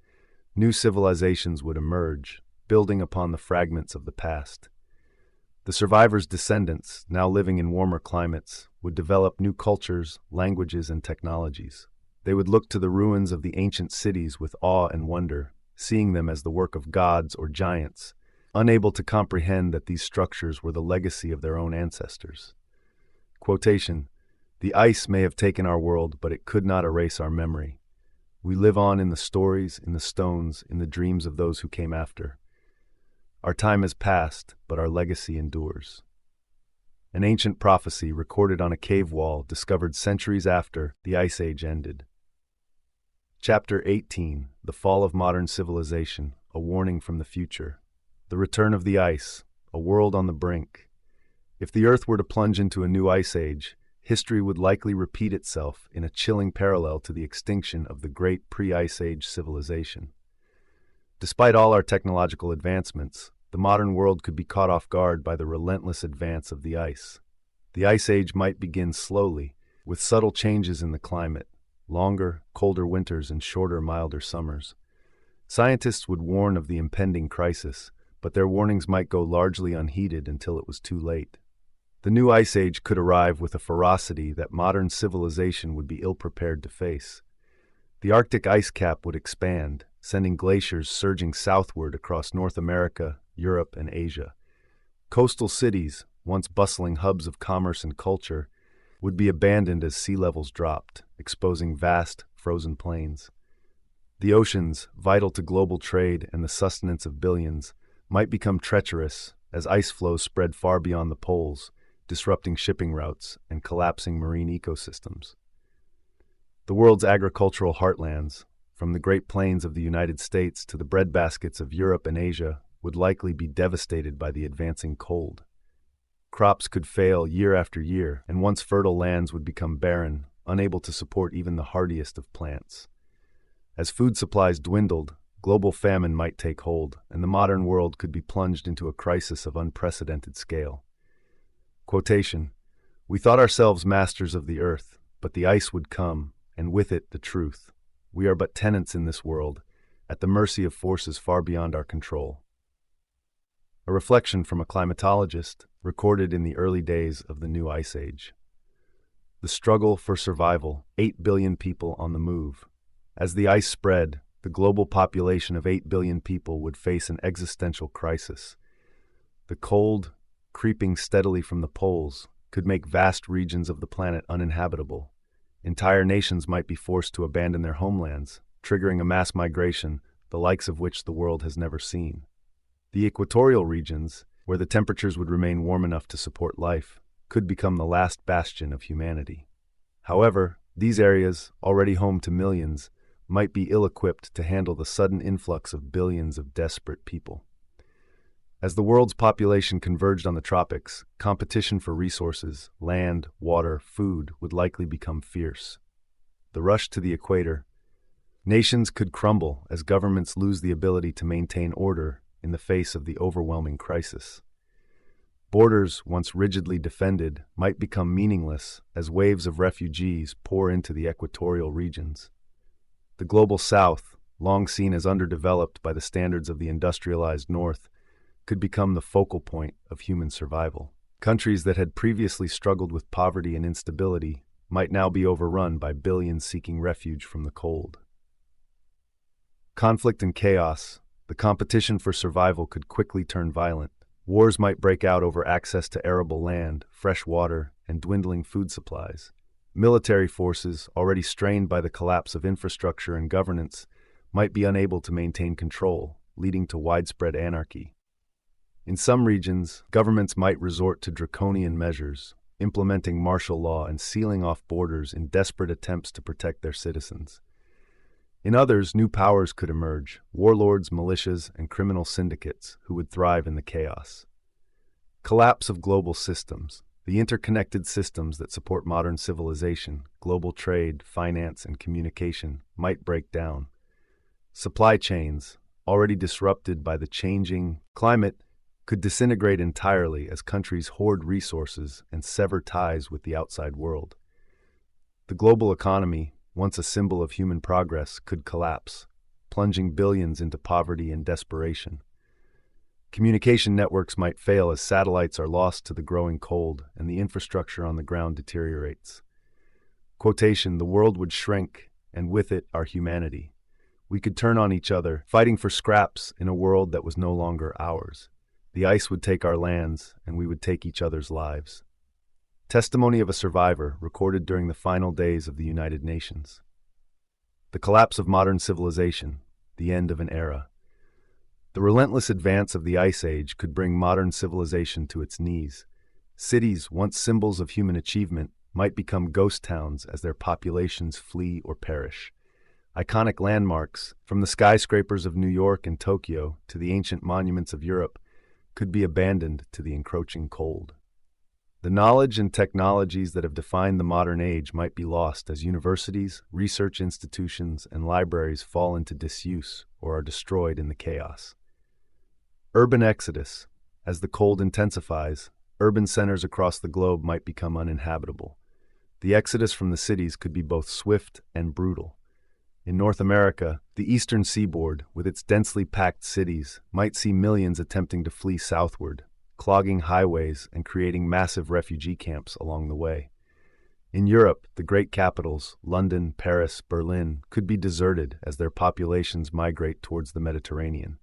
new civilizations would emerge, building upon the fragments of the past. The survivors' descendants, now living in warmer climates, would develop new cultures, languages, and technologies. They would look to the ruins of the ancient cities with awe and wonder, seeing them as the work of gods or giants, unable to comprehend that these structures were the legacy of their own ancestors. Quotation, "The ice may have taken our world, but it could not erase our memory. We live on in the stories, in the stones, in the dreams of those who came after. Our time has passed, but our legacy endures." An ancient prophecy recorded on a cave wall discovered centuries after the Ice Age ended. Chapter 18, The Fall of Modern Civilization, a warning from the future. The return of the ice, a world on the brink. If the Earth were to plunge into a new ice age, history would likely repeat itself in a chilling parallel to the extinction of the great pre-ice age civilization. Despite all our technological advancements, the modern world could be caught off guard by the relentless advance of the ice. The ice age might begin slowly, with subtle changes in the climate, longer, colder winters and shorter, milder summers. Scientists would warn of the impending crisis, but their warnings might go largely unheeded until it was too late. The new ice age could arrive with a ferocity that modern civilization would be ill-prepared to face. The Arctic ice cap would expand, sending glaciers surging southward across North America, Europe, and Asia. Coastal cities, once bustling hubs of commerce and culture, would be abandoned as sea levels dropped, exposing vast, frozen plains. The oceans, vital to global trade and the sustenance of billions, might become treacherous as ice floes spread far beyond the poles, disrupting shipping routes and collapsing marine ecosystems. The world's agricultural heartlands, from the Great Plains of the United States to the breadbaskets of Europe and Asia, would likely be devastated by the advancing cold. Crops could fail year after year, and once fertile lands would become barren, unable to support even the hardiest of plants. As food supplies dwindled, global famine might take hold, and the modern world could be plunged into a crisis of unprecedented scale. Quotation, "We thought ourselves masters of the earth, but the ice would come, and with it the truth. We are but tenants in this world, at the mercy of forces far beyond our control." A reflection from a climatologist, recorded in the early days of the new ice age. The struggle for survival, 8 billion people on the move. As the ice spread, the global population of 8 billion people would face an existential crisis. The cold, creeping steadily from the poles, could make vast regions of the planet uninhabitable. Entire nations might be forced to abandon their homelands, triggering a mass migration, the likes of which the world has never seen. The equatorial regions, where the temperatures would remain warm enough to support life, could become the last bastion of humanity. However, these areas, already home to millions, might be ill-equipped to handle the sudden influx of billions of desperate people. As the world's population converged on the tropics, competition for resources, land, water, food, would likely become fierce. The rush to the equator. Nations could crumble as governments lose the ability to maintain order in the face of the overwhelming crisis. Borders, once rigidly defended, might become meaningless as waves of refugees pour into the equatorial regions. The global south, long seen as underdeveloped by the standards of the industrialized north, could become the focal point of human survival. Countries that had previously struggled with poverty and instability might now be overrun by billions seeking refuge from the cold. Conflict and chaos. The competition for survival could quickly turn violent. Wars might break out over access to arable land, fresh water, and dwindling food supplies. Military forces, already strained by the collapse of infrastructure and governance, might be unable to maintain control, leading to widespread anarchy. In some regions, governments might resort to draconian measures, implementing martial law and sealing off borders in desperate attempts to protect their citizens. In others, new powers could emerge, warlords, militias, and criminal syndicates who would thrive in the chaos. Collapse of global systems. The interconnected systems that support modern civilization, global trade, finance, and communication, might break down. Supply chains, already disrupted by the changing climate, could disintegrate entirely as countries hoard resources and sever ties with the outside world. The global economy, once a symbol of human progress, could collapse, plunging billions into poverty and desperation. Communication networks might fail as satellites are lost to the growing cold and the infrastructure on the ground deteriorates. Quotation, "The world would shrink, and with it our humanity. We could turn on each other, fighting for scraps in a world that was no longer ours. The ice would take our lands, and we would take each other's lives." Testimony of a survivor, recorded during the final days of the United Nations. The collapse of modern civilization, the end of an era. The relentless advance of the Ice Age could bring modern civilization to its knees. Cities, once symbols of human achievement, might become ghost towns as their populations flee or perish. Iconic landmarks, from the skyscrapers of New York and Tokyo to the ancient monuments of Europe, could be abandoned to the encroaching cold. The knowledge and technologies that have defined the modern age might be lost as universities, research institutions, and libraries fall into disuse or are destroyed in the chaos. Urban exodus. As the cold intensifies, urban centers across the globe might become uninhabitable. The exodus from the cities could be both swift and brutal. In North America, the eastern seaboard, with its densely packed cities, might see millions attempting to flee southward, clogging highways and creating massive refugee camps along the way. In Europe, the great capitals, London, Paris, Berlin, could be deserted as their populations migrate towards the Mediterranean.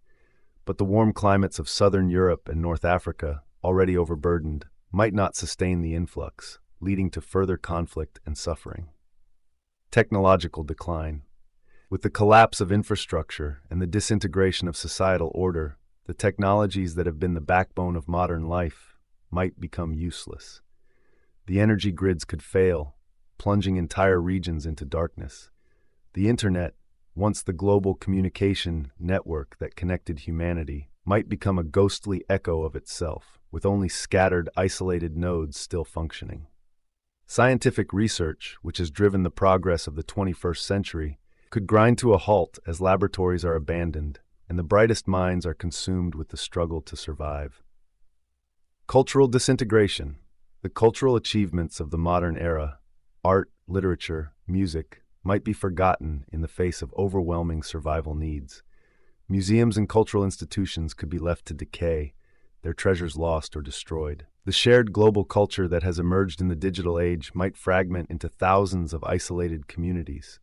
But the warm climates of southern Europe and North Africa, already overburdened, might not sustain the influx, leading to further conflict and suffering. Technological decline. With the collapse of infrastructure and the disintegration of societal order, the technologies that have been the backbone of modern life might become useless. The energy grids could fail, plunging entire regions into darkness. The internet, once the global communication network that connected humanity, might become a ghostly echo of itself, with only scattered, isolated nodes still functioning. Scientific research, which has driven the progress of the 21st century, could grind to a halt as laboratories are abandoned and the brightest minds are consumed with the struggle to survive. Cultural disintegration. The cultural achievements of the modern era, art, literature, music, might be forgotten in the face of overwhelming survival needs. Museums and cultural institutions could be left to decay, their treasures lost or destroyed. The shared global culture that has emerged in the digital age might fragment into thousands of isolated communities,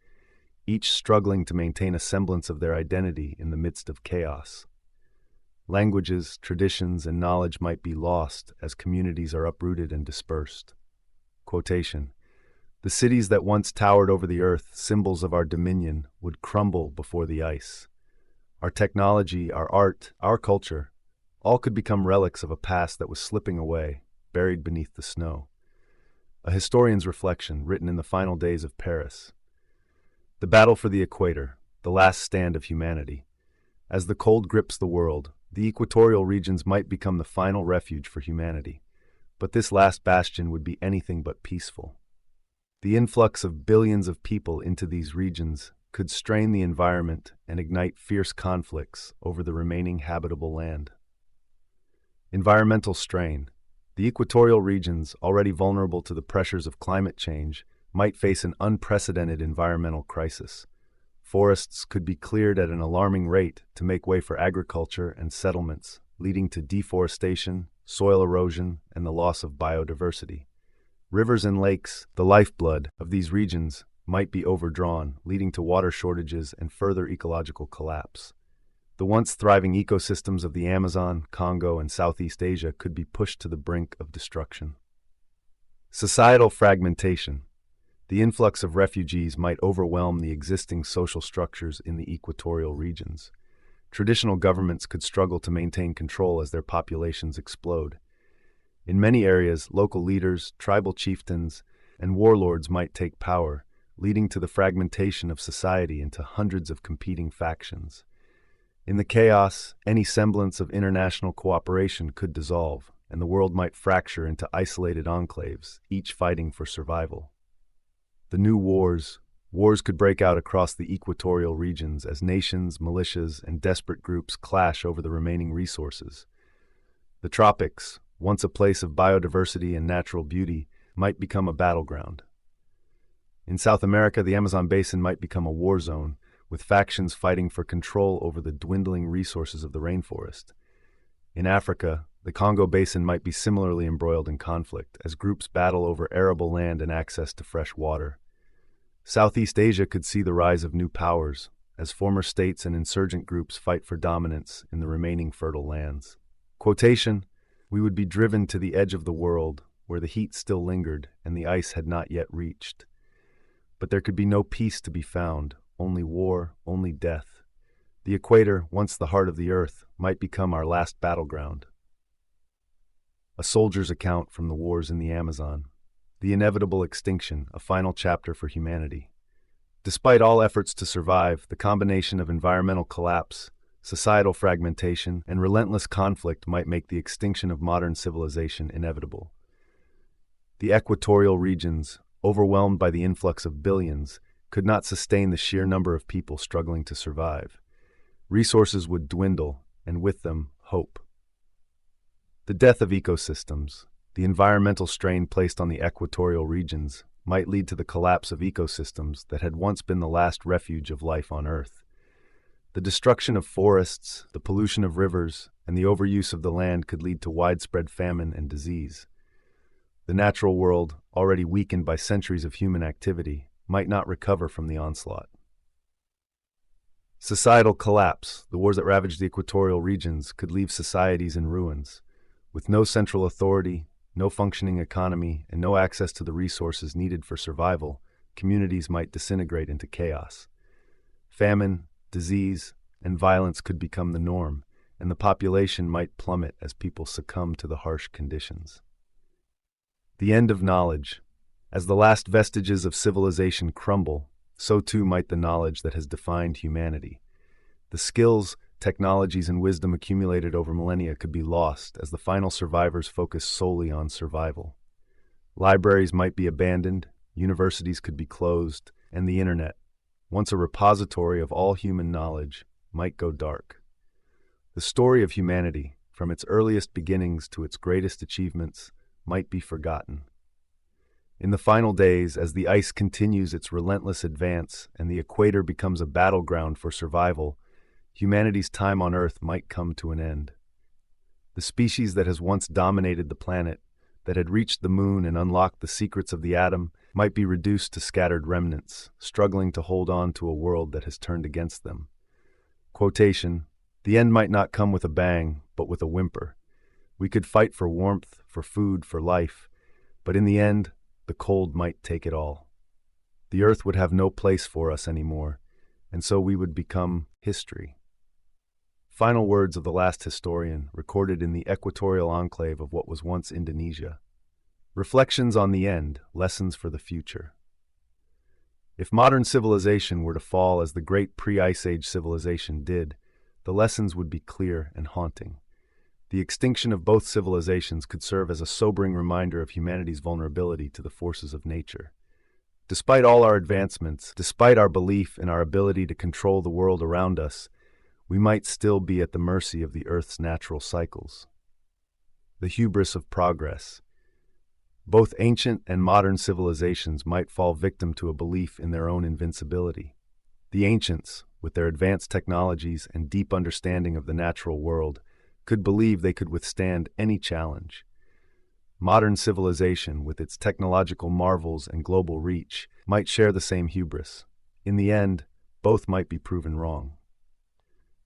each struggling to maintain a semblance of their identity in the midst of chaos. Languages, traditions, and knowledge might be lost as communities are uprooted and dispersed. Quotation: "The cities that once towered over the earth, symbols of our dominion, would crumble before the ice. Our technology, our art, our culture, all could become relics of a past that was slipping away, buried beneath the snow." A historian's reflection written in the final days of Paris. The battle for the equator, the last stand of humanity. As the cold grips the world, the equatorial regions might become the final refuge for humanity. But this last bastion would be anything but peaceful. The influx of billions of people into these regions could strain the environment and ignite fierce conflicts over the remaining habitable land. Environmental strain. The equatorial regions, already vulnerable to the pressures of climate change, might face an unprecedented environmental crisis. Forests could be cleared at an alarming rate to make way for agriculture and settlements, leading to deforestation, soil erosion, and the loss of biodiversity. Rivers and lakes, the lifeblood of these regions, might be overdrawn, leading to water shortages and further ecological collapse. The once thriving ecosystems of the Amazon, Congo, and Southeast Asia could be pushed to the brink of destruction. Societal fragmentation. The influx of refugees might overwhelm the existing social structures in the equatorial regions. Traditional governments could struggle to maintain control as their populations explode. In many areas, local leaders, tribal chieftains, and warlords might take power, leading to the fragmentation of society into hundreds of competing factions. In the chaos, any semblance of international cooperation could dissolve, and the world might fracture into isolated enclaves, each fighting for survival. The new wars. Wars could break out across the equatorial regions as nations, militias, and desperate groups clash over the remaining resources. The tropics, once a place of biodiversity and natural beauty, might become a battleground. In South America, the Amazon basin might become a war zone, with factions fighting for control over the dwindling resources of the rainforest. In Africa, the Congo basin might be similarly embroiled in conflict, as groups battle over arable land and access to fresh water. Southeast Asia could see the rise of new powers, as former states and insurgent groups fight for dominance in the remaining fertile lands. Quotation: "We would be driven to the edge of the world, where the heat still lingered and the ice had not yet reached. But there could be no peace to be found, only war, only death. The equator, once the heart of the earth, might become our last battleground." A soldier's account from the wars in the Amazon. The inevitable extinction, a final chapter for humanity. Despite all efforts to survive, the combination of environmental collapse, societal fragmentation, and relentless conflict might make the extinction of modern civilization inevitable. The equatorial regions, overwhelmed by the influx of billions, could not sustain the sheer number of people struggling to survive. Resources would dwindle, and with them, hope. The death of ecosystems, the environmental strain placed on the equatorial regions, might lead to the collapse of ecosystems that had once been the last refuge of life on Earth. The destruction of forests, the pollution of rivers, and the overuse of the land could lead to widespread famine and disease. The natural world, already weakened by centuries of human activity, might not recover from the onslaught. Societal collapse, the wars that ravaged the equatorial regions, could leave societies in ruins. With no central authority, no functioning economy, and no access to the resources needed for survival, communities might disintegrate into chaos. Famine, disease, and violence could become the norm, and the population might plummet as people succumb to the harsh conditions. The end of knowledge. As the last vestiges of civilization crumble, so too might the knowledge that has defined humanity. The skills, technologies, and wisdom accumulated over millennia could be lost as the final survivors focus solely on survival. Libraries might be abandoned, universities could be closed, and the internet, once a repository of all human knowledge, might go dark. The story of humanity, from its earliest beginnings to its greatest achievements, might be forgotten. In the final days, as the ice continues its relentless advance and the equator becomes a battleground for survival, humanity's time on Earth might come to an end. The species that has once dominated the planet, that had reached the moon and unlocked the secrets of the atom, might be reduced to scattered remnants, struggling to hold on to a world that has turned against them. Quotation, "The end might not come with a bang, but with a whimper. We could fight for warmth, for food, for life, but in the end, the cold might take it all. The Earth would have no place for us anymore, and so we would become history." Final words of the last historian, recorded in the equatorial enclave of what was once Indonesia. Reflections on the end, lessons for the future. If modern civilization were to fall as the great pre-Ice Age civilization did, the lessons would be clear and haunting. The extinction of both civilizations could serve as a sobering reminder of humanity's vulnerability to the forces of nature. Despite all our advancements, despite our belief in our ability to control the world around us, we might still be at the mercy of the Earth's natural cycles. The hubris of progress. Both ancient and modern civilizations might fall victim to a belief in their own invincibility. The ancients, with their advanced technologies and deep understanding of the natural world, could believe they could withstand any challenge. Modern civilization, with its technological marvels and global reach, might share the same hubris. In the end, both might be proven wrong.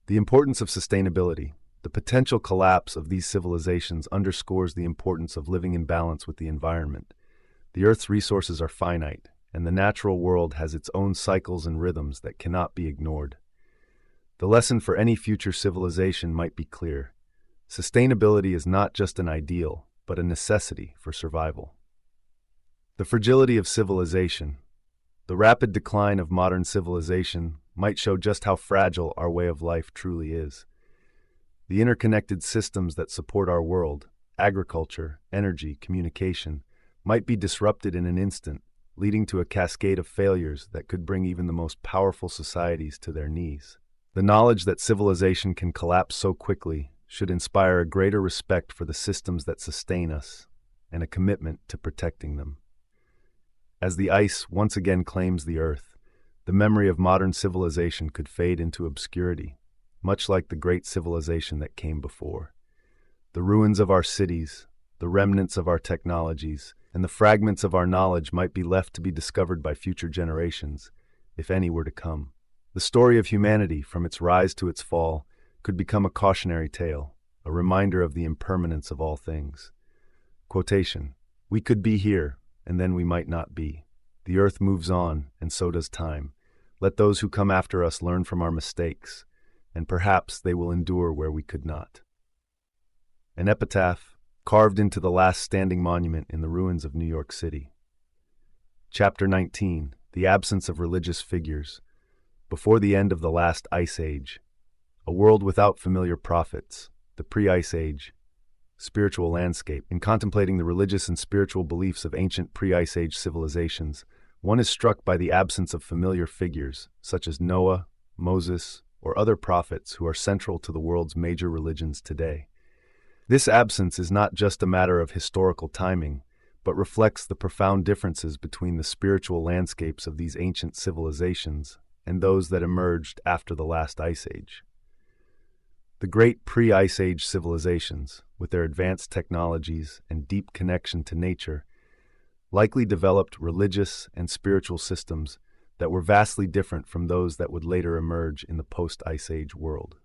The importance of sustainability. The potential collapse of these civilizations underscores the importance of living in balance with the environment. The Earth's resources are finite, and the natural world has its own cycles and rhythms that cannot be ignored. The lesson for any future civilization might be clear. Sustainability is not just an ideal, but a necessity for survival. The fragility of civilization. The rapid decline of modern civilization might show just how fragile our way of life truly is. The interconnected systems that support our world, agriculture, energy, communication, might be disrupted in an instant, leading to a cascade of failures that could bring even the most powerful societies to their knees. The knowledge that civilization can collapse so quickly should inspire a greater respect for the systems that sustain us and a commitment to protecting them. As the ice once again claims the Earth, the memory of modern civilization could fade into obscurity, much like the great civilization that came before. The ruins of our cities, the remnants of our technologies, and the fragments of our knowledge might be left to be discovered by future generations, if any were to come. The story of humanity, from its rise to its fall, could become a cautionary tale, a reminder of the impermanence of all things. Quotation, "We could be here, and then we might not be. The Earth moves on, and so does time. Let those who come after us learn from our mistakes, and perhaps they will endure where we could not." An epitaph, carved into the last standing monument in the ruins of New York City. Chapter 19, the absence of religious figures. Before the end of the last ice age, a world without familiar prophets, the pre-ice age, spiritual landscape. In contemplating the religious and spiritual beliefs of ancient pre-ice age civilizations, one is struck by the absence of familiar figures, such as Noah, Moses, or other prophets who are central to the world's major religions today. This absence is not just a matter of historical timing, but reflects the profound differences between the spiritual landscapes of these ancient civilizations and those that emerged after the last ice age. The great pre-ice age civilizations, with their advanced technologies and deep connection to nature, likely developed religious and spiritual systems that were vastly different from those that would later emerge in the post-ice age world.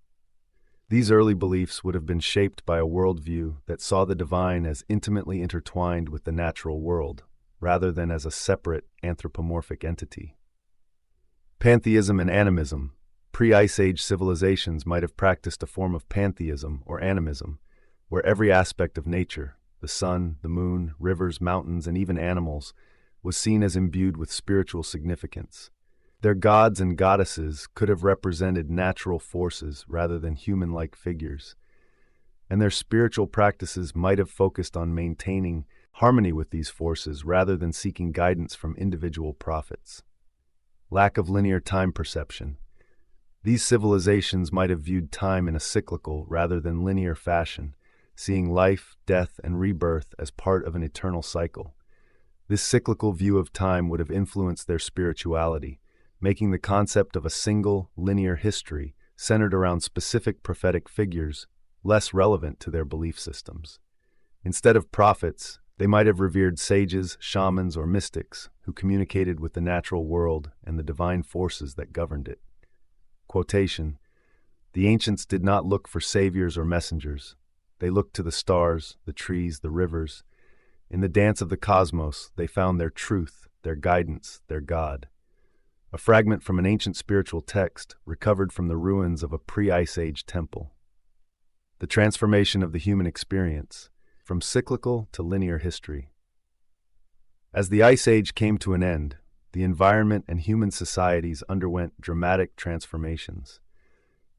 These early beliefs would have been shaped by a worldview that saw the divine as intimately intertwined with the natural world, rather than as a separate anthropomorphic entity. Pantheism and animism. Pre-ice age civilizations might have practiced a form of pantheism or animism, where every aspect of nature, the sun, the moon, rivers, mountains, and even animals, was seen as imbued with spiritual significance. Their gods and goddesses could have represented natural forces rather than human-like figures, and their spiritual practices might have focused on maintaining harmony with these forces rather than seeking guidance from individual prophets. Lack of linear time perception. These civilizations might have viewed time in a cyclical rather than linear fashion, seeing life, death, and rebirth as part of an eternal cycle. This cyclical view of time would have influenced their spirituality, making the concept of a single, linear history centered around specific prophetic figures less relevant to their belief systems. Instead of prophets, they might have revered sages, shamans, or mystics who communicated with the natural world and the divine forces that governed it. Quotation: "The ancients did not look for saviors or messengers. They looked to the stars, the trees, the rivers. In the dance of the cosmos, they found their truth, their guidance, their God." A fragment from an ancient spiritual text recovered from the ruins of a pre-ice age temple. The transformation of the human experience, from cyclical to linear history. As the ice age came to an end, the environment and human societies underwent dramatic transformations.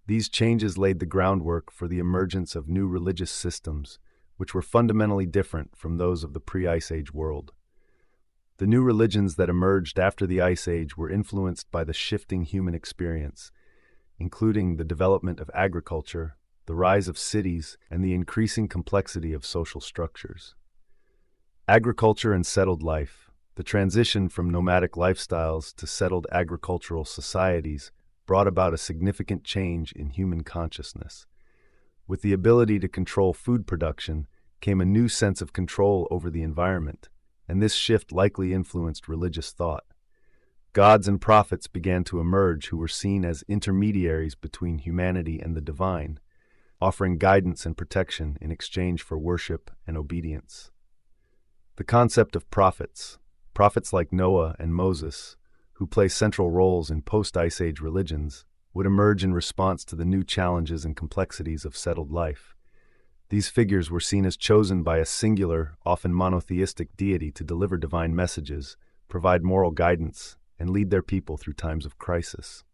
These changes laid the groundwork for the emergence of new religious systems, which were fundamentally different from those of the pre-ice age world. The new religions that emerged after the ice age were influenced by the shifting human experience, including the development of agriculture, the rise of cities, and the increasing complexity of social structures. Agriculture and settled life. The transition from nomadic lifestyles to settled agricultural societies brought about a significant change in human consciousness. With the ability to control food production came a new sense of control over the environment, and this shift likely influenced religious thought. Gods and prophets began to emerge who were seen as intermediaries between humanity and the divine, offering guidance and protection in exchange for worship and obedience. The concept of prophets. Prophets like Noah and Moses, who play central roles in post-ice age religions, would emerge in response to the new challenges and complexities of settled life. These figures were seen as chosen by a singular, often monotheistic deity to deliver divine messages, provide moral guidance, and lead their people through times of crisis.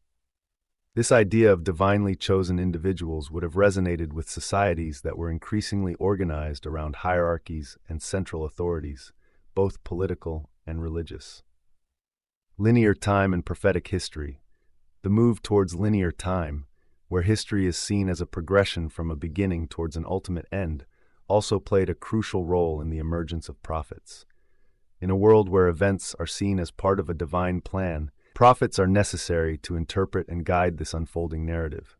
This idea of divinely chosen individuals would have resonated with societies that were increasingly organized around hierarchies and central authorities, both political and religious. Linear time and prophetic history. The move towards linear time, where history is seen as a progression from a beginning towards an ultimate end, also played a crucial role in the emergence of prophets. In a world where events are seen as part of a divine plan, prophets are necessary to interpret and guide this unfolding narrative.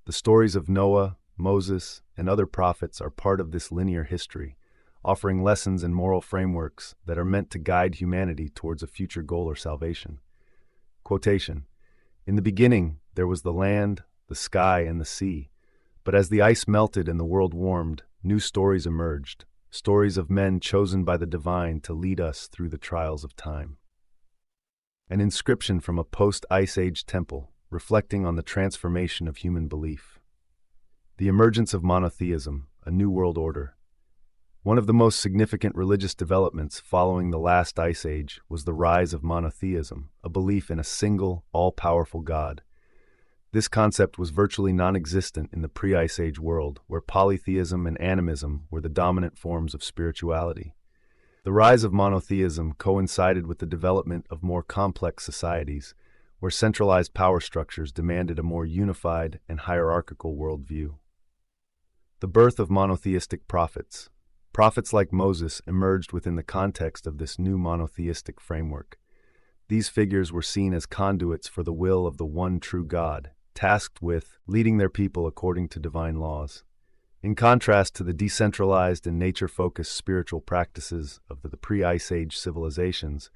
The stories of Noah, Moses, and other prophets are part of this linear history, offering lessons and moral frameworks that are meant to guide humanity towards a future goal or salvation. Quotation: "In the beginning, there was the land, the sky, and the sea. But as the ice melted and the world warmed, new stories emerged, stories of men chosen by the divine to lead us through the trials of time." An inscription from a post-ice age temple, reflecting on the transformation of human belief. The emergence of monotheism, a new world order. One of the most significant religious developments following the last ice age was the rise of monotheism, a belief in a single, all-powerful God. This concept was virtually non-existent in the pre-ice age world, where polytheism and animism were the dominant forms of spirituality. The rise of monotheism coincided with the development of more complex societies, where centralized power structures demanded a more unified and hierarchical worldview. The birth of monotheistic prophets. Prophets like Moses emerged within the context of this new monotheistic framework. These figures were seen as conduits for the will of the one true God, tasked with leading their people according to divine laws. In contrast to the decentralized and nature-focused spiritual practices of the pre-Ice Age civilizations,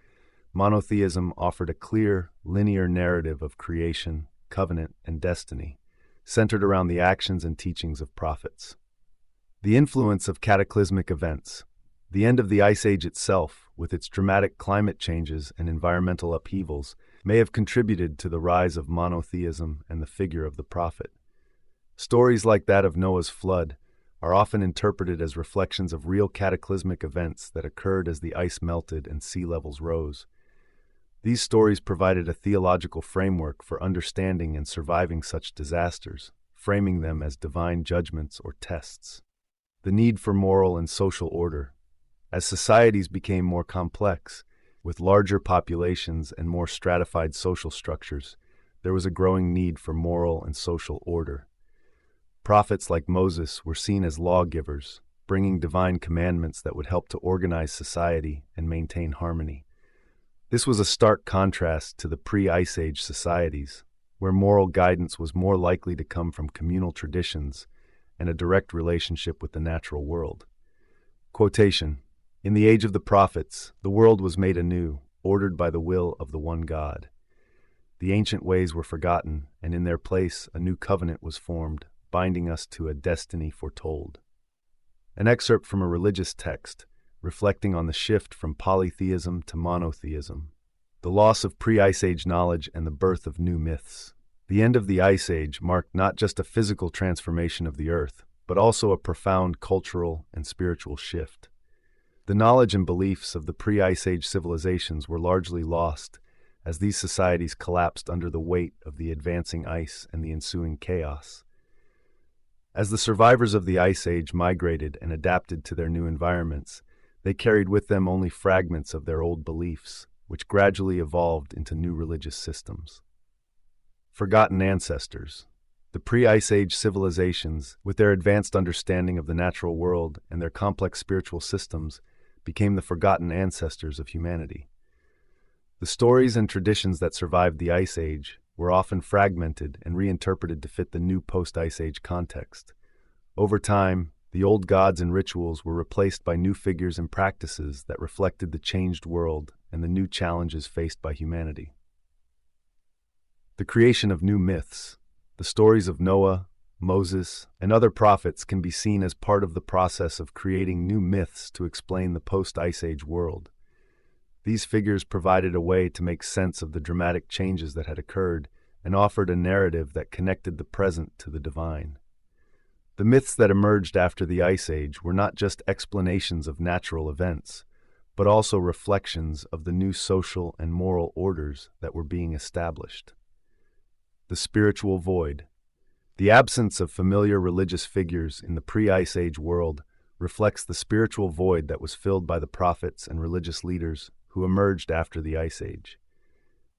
monotheism offered a clear, linear narrative of creation, covenant, and destiny, centered around the actions and teachings of prophets. The influence of cataclysmic events. The end of the Ice Age itself, with its dramatic climate changes and environmental upheavals, may have contributed to the rise of monotheism and the figure of the prophet. Stories like that of Noah's flood are often interpreted as reflections of real cataclysmic events that occurred as the ice melted and sea levels rose. These stories provided a theological framework for understanding and surviving such disasters, framing them as divine judgments or tests. The need for moral and social order. As societies became more complex, with larger populations and more stratified social structures, there was a growing need for moral and social order. Prophets like Moses were seen as lawgivers, bringing divine commandments that would help to organize society and maintain harmony. This was a stark contrast to the pre-Ice Age societies, where moral guidance was more likely to come from communal traditions and a direct relationship with the natural world. Quotation: "In the age of the prophets, the world was made anew, ordered by the will of the one God. The ancient ways were forgotten, and in their place a new covenant was formed, binding us to a destiny foretold." An excerpt from a religious text, reflecting on the shift from polytheism to monotheism. The loss of pre-Ice Age knowledge and the birth of new myths. The end of the Ice Age marked not just a physical transformation of the Earth, but also a profound cultural and spiritual shift. The knowledge and beliefs of the pre-Ice Age civilizations were largely lost, as these societies collapsed under the weight of the advancing ice and the ensuing chaos. As the survivors of the Ice Age migrated and adapted to their new environments, they carried with them only fragments of their old beliefs, which gradually evolved into new religious systems. Forgotten ancestors. The pre-Ice Age civilizations, with their advanced understanding of the natural world and their complex spiritual systems, became the forgotten ancestors of humanity. The stories and traditions that survived the Ice Age were often fragmented and reinterpreted to fit the new post-Ice Age context. Over time, the old gods and rituals were replaced by new figures and practices that reflected the changed world and the new challenges faced by humanity. The creation of new myths. The stories of Noah, Moses, and other prophets can be seen as part of the process of creating new myths to explain the post-Ice Age world. These figures provided a way to make sense of the dramatic changes that had occurred and offered a narrative that connected the present to the divine. The myths that emerged after the Ice Age were not just explanations of natural events, but also reflections of the new social and moral orders that were being established. The spiritual void. The absence of familiar religious figures in the pre-Ice Age world reflects the spiritual void that was filled by the prophets and religious leaders who emerged after the Ice Age.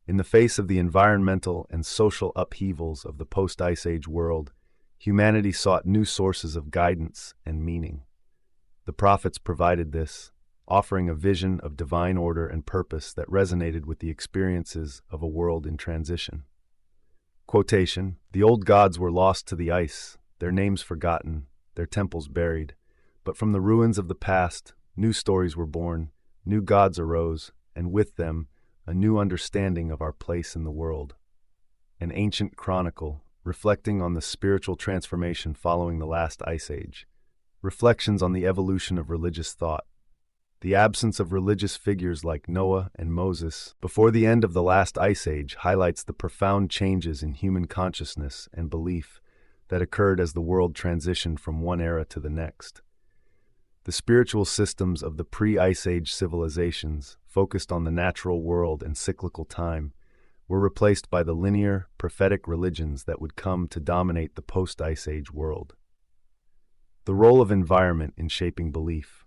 In the face of the environmental and social upheavals of the post-Ice Age world, humanity sought new sources of guidance and meaning. The prophets provided this, offering a vision of divine order and purpose that resonated with the experiences of a world in transition. Quotation: "The old gods were lost to the ice, their names forgotten, their temples buried. But from the ruins of the past, new stories were born, new gods arose, and with them, a new understanding of our place in the world." An ancient chronicle, reflecting on the spiritual transformation following the last Ice Age. Reflections on the evolution of religious thought. The absence of religious figures like Noah and Moses before the end of the last Ice Age highlights the profound changes in human consciousness and belief that occurred as the world transitioned from one era to the next. The spiritual systems of the pre-Ice Age civilizations, focused on the natural world and cyclical time, were replaced by the linear, prophetic religions that would come to dominate the post-Ice Age world. The role of environment in shaping belief.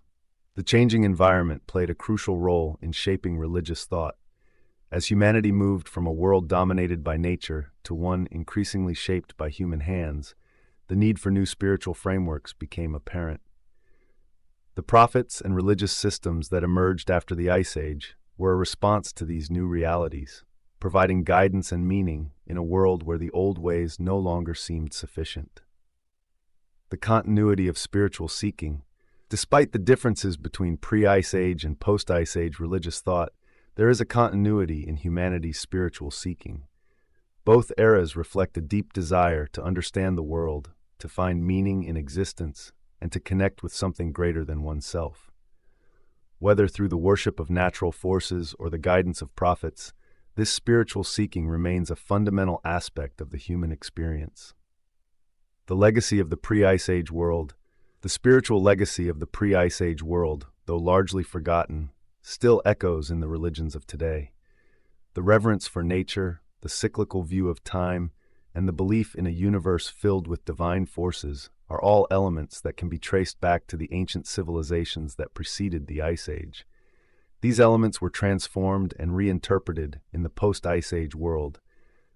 The changing environment played a crucial role in shaping religious thought. As humanity moved from a world dominated by nature to one increasingly shaped by human hands, the need for new spiritual frameworks became apparent. The prophets and religious systems that emerged after the Ice Age were a response to these new realities, providing guidance and meaning in a world where the old ways no longer seemed sufficient. The continuity of spiritual seeking. Despite the differences between pre-Ice Age and post-Ice Age religious thought, there is a continuity in humanity's spiritual seeking. Both eras reflect a deep desire to understand the world, to find meaning in existence, and to connect with something greater than oneself. Whether through the worship of natural forces or the guidance of prophets, this spiritual seeking remains a fundamental aspect of the human experience. The legacy of the pre-Ice Age world. The spiritual legacy of the pre-Ice Age world, though largely forgotten, still echoes in the religions of today. The reverence for nature, the cyclical view of time, and the belief in a universe filled with divine forces are all elements that can be traced back to the ancient civilizations that preceded the Ice Age. These elements were transformed and reinterpreted in the post-Ice Age world,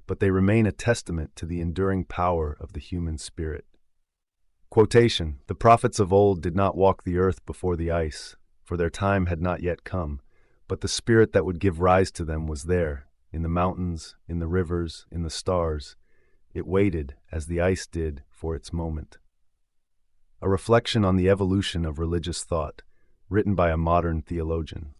but they remain a testament to the enduring power of the human spirit. Quotation: "The prophets of old did not walk the earth before the ice, for their time had not yet come, but the spirit that would give rise to them was there, in the mountains, in the rivers, in the stars. It waited, as the ice did, for its moment." A reflection on the evolution of religious thought, written by a modern theologian.